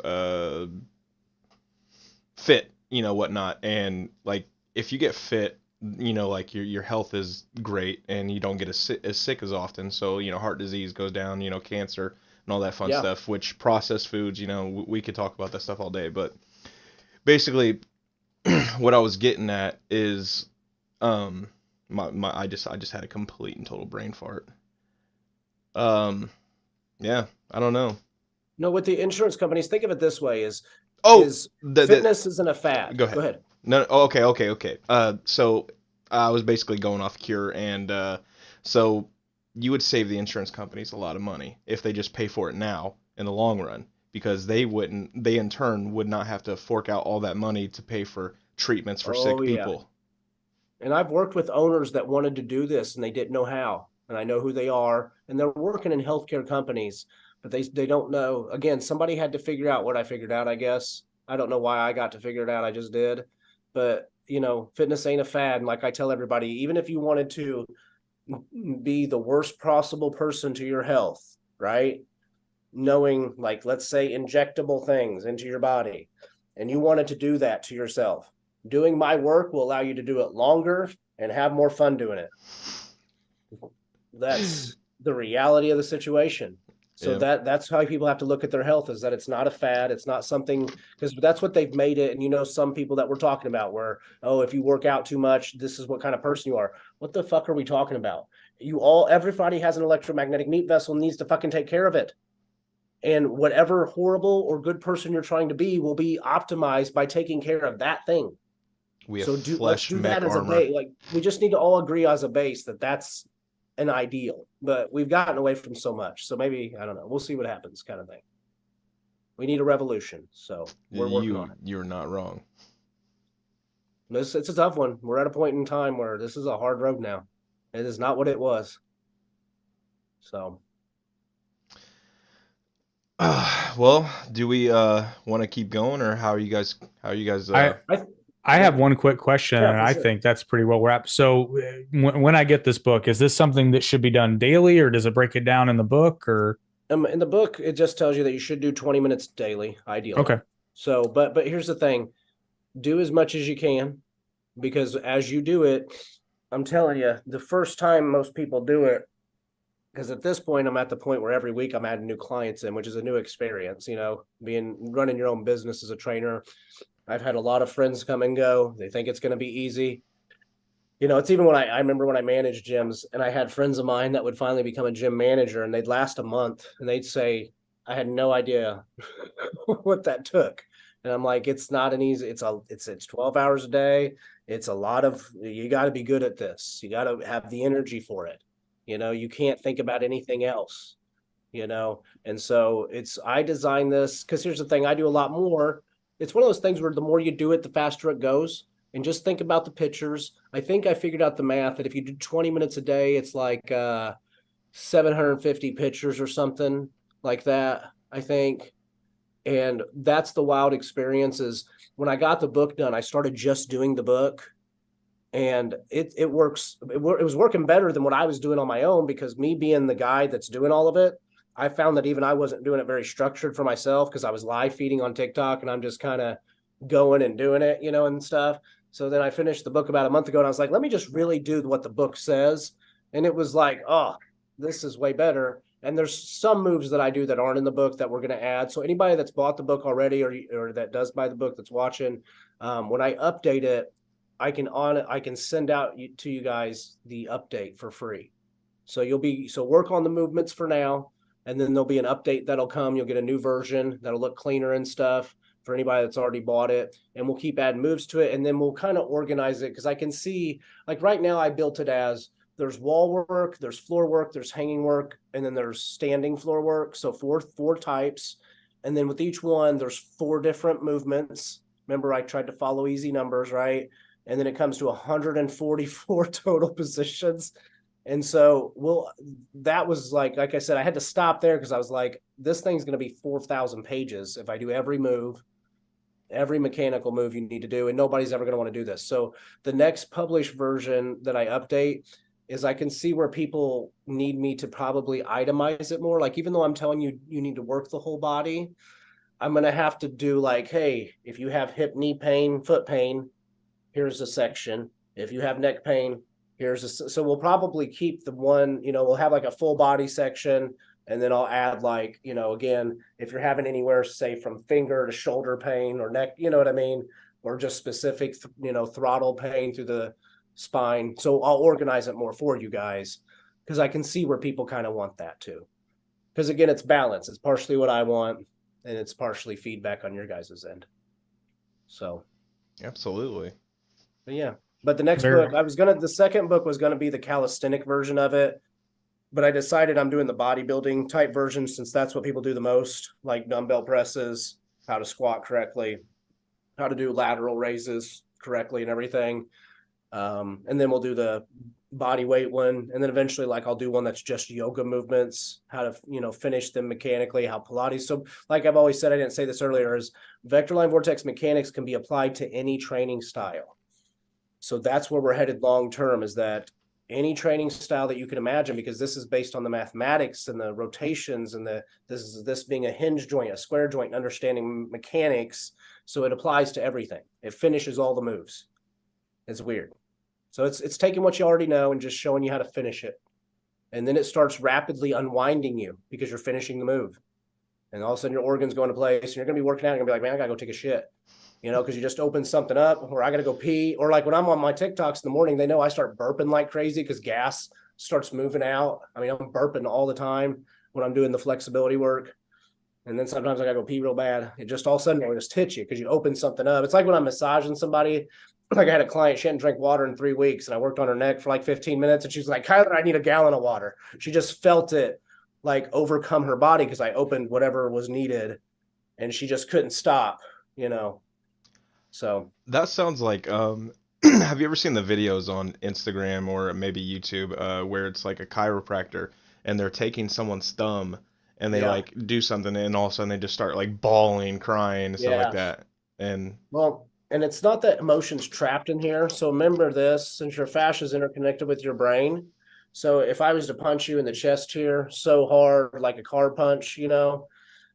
fit, whatnot, and like if you get fit, like your health is great and you don't get as sick as often, so heart disease goes down, cancer and all that fun stuff, which processed foods, we could talk about that stuff all day, but basically what I was getting at is I just had a complete and total brain fart. Yeah, I don't know. No, with the insurance companies, think of it this way: fitness isn't a fad. Go ahead. No, okay. So I was basically going off Cure, and so you would save the insurance companies a lot of money if they just pay for it now in the long run, because they in turn would not have to fork out all that money to pay for treatments for sick people. And I've worked with owners that wanted to do this and they didn't know how. And I know who they are, and they're working in healthcare companies, but they don't know. Again, somebody had to figure out what I figured out, I guess. I don't know why I got to figure it out. I just did. But, fitness ain't a fad. And like I tell everybody, even if you wanted to be the worst possible person to your health, right? Knowing, like, let's say injectable things into your body, and you wanted to do that to yourself, doing my work will allow you to do it longer and have more fun doing it. That's the reality of the situation. So that's how people have to look at their health, is that it's not a fad. It's not something, because that's what they've made it. And some people that we're talking about where, if you work out too much, this is what kind of person you are. What the fuck are we talking about? Everybody has an electromagnetic meat vessel and needs to fucking take care of it. And whatever horrible or good person you're trying to be will be optimized by taking care of that thing. We have So let's flesh do that mech as a armor. base. Like we just need to all agree as a base that that's an ideal, but we've gotten away from so much. So maybe, I don't know, we'll see what happens kind of thing. We need a revolution. So we're working on it. You're not wrong. It's a tough one. We're at a point in time where this is a hard road now. It is not what it was. So Well, do we want to keep going, or how are you guys I have one quick question, Yeah, and for I sure. think that's pretty well wrapped. So, when I get this book, is this something that should be done daily, or does it break it down in the book? Or in the book, it just tells you that you should do 20 minutes daily, ideally. okay, So, but here's the thing: do as much as you can, because as you do it, I'm telling you, the first time most people do it, because at this point, I'm at the point where every week I'm adding new clients in, which is a new experience. Running your own business as a trainer. I've had a lot of friends come and go. They think it's going to be easy. It's even when I remember when I managed gyms and I had friends of mine that would finally become a gym manager and they'd last a month and they'd say, I had no idea what that took. And I'm like, it's not an easy, it's 12 hours a day. It's a lot you got to be good at this. You got to have the energy for it. You can't think about anything else, And so I designed this because here's the thing, I do a lot more. It's one of those things where the more you do it, the faster it goes. And just think about the pictures. I think I figured out the math that if you do 20 minutes a day, it's like 750 pictures or something like that, I think. And that's the wild experience is when I got the book done, I started just doing the book and it works. It was working better than what I was doing on my own because me being the guy that's doing all of it, I found that even I wasn't doing it very structured for myself because I was live feeding on TikTok and I'm just kind of going and doing it, and stuff. So then I finished the book about a month ago and I was like, let me just really do what the book says. And it was like, oh, this is way better. And there's some moves that I do that aren't in the book that we're going to add. So anybody that's bought the book already or that does buy the book that's watching, when I update it, I can send out to you guys the update for free. So work on the movements for now, and then there'll be an update that'll come. You'll get a new version that'll look cleaner and stuff for anybody that's already bought it. And we'll keep adding moves to it, and then we'll kind of organize it because I can see, like right now, I built it as there's wall work, there's floor work, there's hanging work, and then there's standing floor work. So four types, and then with each one, there's 4 different movements. Remember, I tried to follow easy numbers, right? And then it comes to 144 total positions. And so that was like I said, I had to stop there because I was like, this thing's going to be 4,000 pages if I do every move, every mechanical move you need to do, and nobody's ever going to want to do this. So the next published version that I update is I can see where people need me to probably itemize it more. Like, even though I'm telling you, you need to work the whole body, I'm going to have to do like, hey, if you have hip, knee pain, foot pain, here's a section. If you have neck pain, so we'll probably keep the one, we'll have like a full body section. And then I'll add like, again, if you're having anywhere, say from finger to shoulder pain or neck, you know what I mean? Or just specific, throttle pain through the spine. So I'll organize it more for you guys because I can see where people kind of want that too. Because again, it's balance. It's partially what I want and it's partially feedback on your guys' end. So. Absolutely. But yeah. But the next book, the second book was going to be the calisthenic version of it. But I decided I'm doing the bodybuilding type version since that's what people do the most, like dumbbell presses, how to squat correctly, how to do lateral raises correctly and everything. And then we'll do the body weight one. And then eventually, like, I'll do one that's just yoga movements, how to, finish them mechanically, how Pilates. So like I've always said, I didn't say this earlier, is vector line vortex mechanics can be applied to any training style. So that's where we're headed long term, is that any training style that you can imagine, because this is based on the mathematics and the rotations and this being a hinge joint, a square joint, and understanding mechanics. So it applies to everything. It finishes all the moves. It's weird. So it's taking what you already know and just showing you how to finish it. And then it starts rapidly unwinding you because you're finishing the move. And all of a sudden your organs go into place and you're going to be working out and you're going to be like, man, I got to go take a shit. Because you just open something up, or I got to go pee. Or like when I'm on my TikToks in the morning, they know I start burping like crazy because gas starts moving out. I mean, I'm burping all the time when I'm doing the flexibility work. And then sometimes I gotta go pee real bad. It just all of a sudden will just hit you because you open something up. It's like when I'm massaging somebody. Like I had a client, she hadn't drank water in 3 weeks, and I worked on her neck for like 15 minutes, and she's like, Kyler, I need a gallon of water. She just felt it like overcome her body because I opened whatever was needed, and she just couldn't stop, you know. So That sounds like have you ever seen the videos on Instagram or maybe YouTube where it's like a chiropractor and they're taking someone's thumb and they Yeah. like do something and all of a sudden they just start like bawling, crying and stuff Yeah. like that. And well, and it's not that emotion's trapped in here. So remember this, since your fascia is interconnected with your brain. So if I was to punch you in the chest here so hard, like a car punch, you know,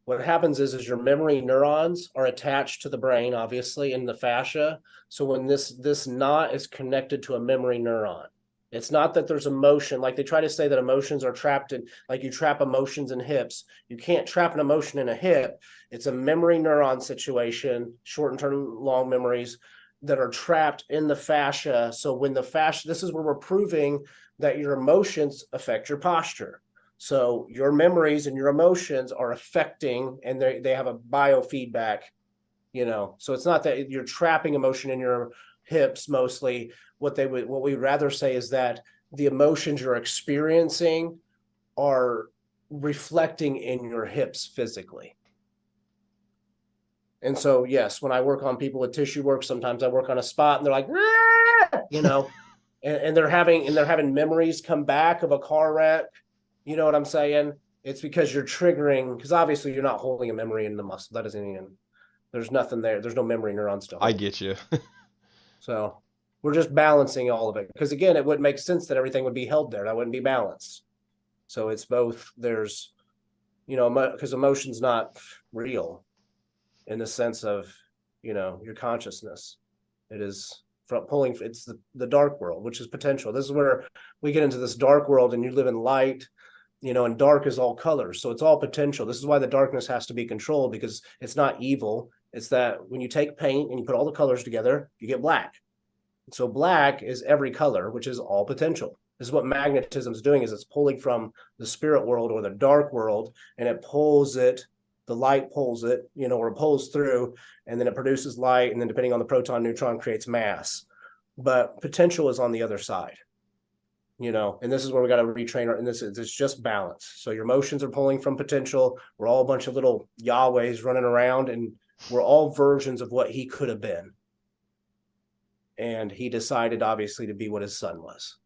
what happens is your memory neurons are attached to the brain, obviously, in the fascia. So when this knot is connected to a memory neuron, it's not that there's emotion. Like they try to say that emotions are trapped in, like you trap emotions in hips. You can't trap an emotion in a hip. It's a memory neuron situation, short and term, long memories that are trapped in the fascia. So when the fascia, this is where we're proving that your emotions affect your posture. So your memories and your emotions are affecting, and they have a biofeedback, you know. So it's not that you're trapping emotion in your hips mostly. What we'd rather say is that the emotions you're experiencing are reflecting in your hips physically. And so, yes, when I work on people with tissue work, sometimes I work on a spot and they're like, you know, and they're having memories come back of a car wreck. You know what I'm saying? It's because you're triggering, because obviously you're not holding a memory in the muscle. That isn't even, there's nothing there. There's no memory neurons to hold. I get you. So we're just balancing all of it. Because again, it wouldn't make sense that everything would be held there. That wouldn't be balanced. So it's both, there's, you know, because emotion's not real in the sense of, you know, your consciousness. It is from pulling, it's the dark world, which is potential. This is where we get into this dark world and you live in light, you know, and dark is all colors. So it's all potential. This is why the darkness has to be controlled, because it's not evil. It's that when you take paint and you put all the colors together, you get black. So black is every color, which is all potential. This is what magnetism is doing, is it's pulling from the spirit world or the dark world, and it pulls it, the light pulls it, you know, or it pulls through, and then it produces light, and then depending on the proton neutron creates mass. But potential is on the other side, you know, and this is where we got to retrain our, and it's just balance. So your emotions are pulling from potential. We're all a bunch of little Yahwehs running around, and we're all versions of what he could have been. And he decided, obviously, to be what his son was.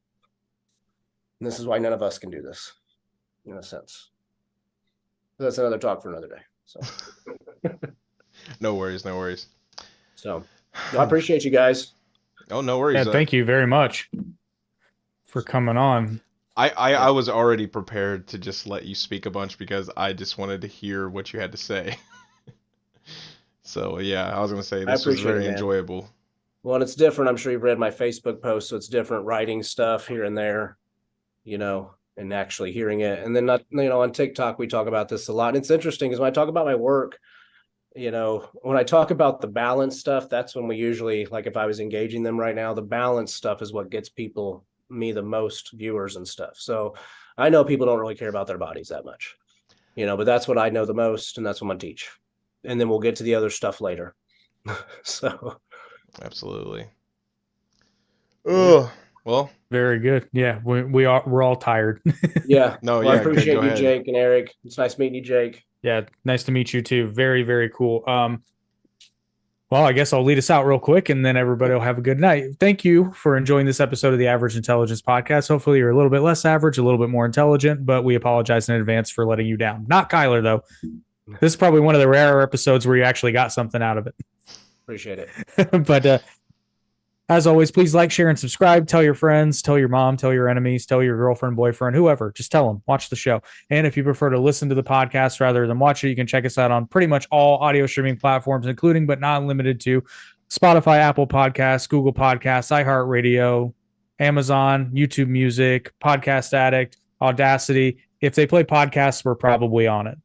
And this is why none of us can do this, in a sense. That's another talk for another day. So, No worries, no worries. so I appreciate you guys. Oh, no worries. Yeah, thank you very much for coming on. I was already prepared to just let you speak a bunch because I just wanted to hear what you had to say. So yeah, I was gonna say this was very enjoyable. Well, and it's different. I'm sure you've read my Facebook post, so it's different writing stuff here and there, you know, and actually hearing it. And then, not, you know, on TikTok, we talk about this a lot. And it's interesting because when I talk about my work, you know, when I talk about the balance stuff, that's when we usually, like if I was engaging them right now, the balance stuff is what gets me the most viewers and stuff. So I know people don't really care about their bodies that much, you know, but that's what I know the most, and that's what I'm gonna teach. And then we'll get to the other stuff later. So Absolutely. Oh, well, Very good. Yeah, we're all tired. yeah. no, Well, yeah, I appreciate go you, ahead. Jake and Eric. It's nice meeting you, Jake. Yeah, nice to meet you too. Very, very cool. Well, I guess I'll lead us out real quick and then everybody will have a good night. Thank you for enjoying this episode of the Average Intelligence Podcast. Hopefully you're a little bit less average, a little bit more intelligent, but we apologize in advance for letting you down. Not Kyler, though. This is probably one of the rarer episodes where you actually got something out of it. Appreciate it. But as always, please like, share, and subscribe. Tell your friends, tell your mom, tell your enemies, tell your girlfriend, boyfriend, whoever. Just tell them. Watch the show. And if you prefer to listen to the podcast rather than watch it, you can check us out on pretty much all audio streaming platforms, including but not limited to Spotify, Apple Podcasts, Google Podcasts, iHeartRadio, Amazon, YouTube Music, Podcast Addict, Audacity. If they play podcasts, we're probably on it.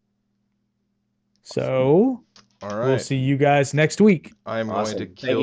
So All right. we'll see you guys next week. I am Awesome. going to Thank kill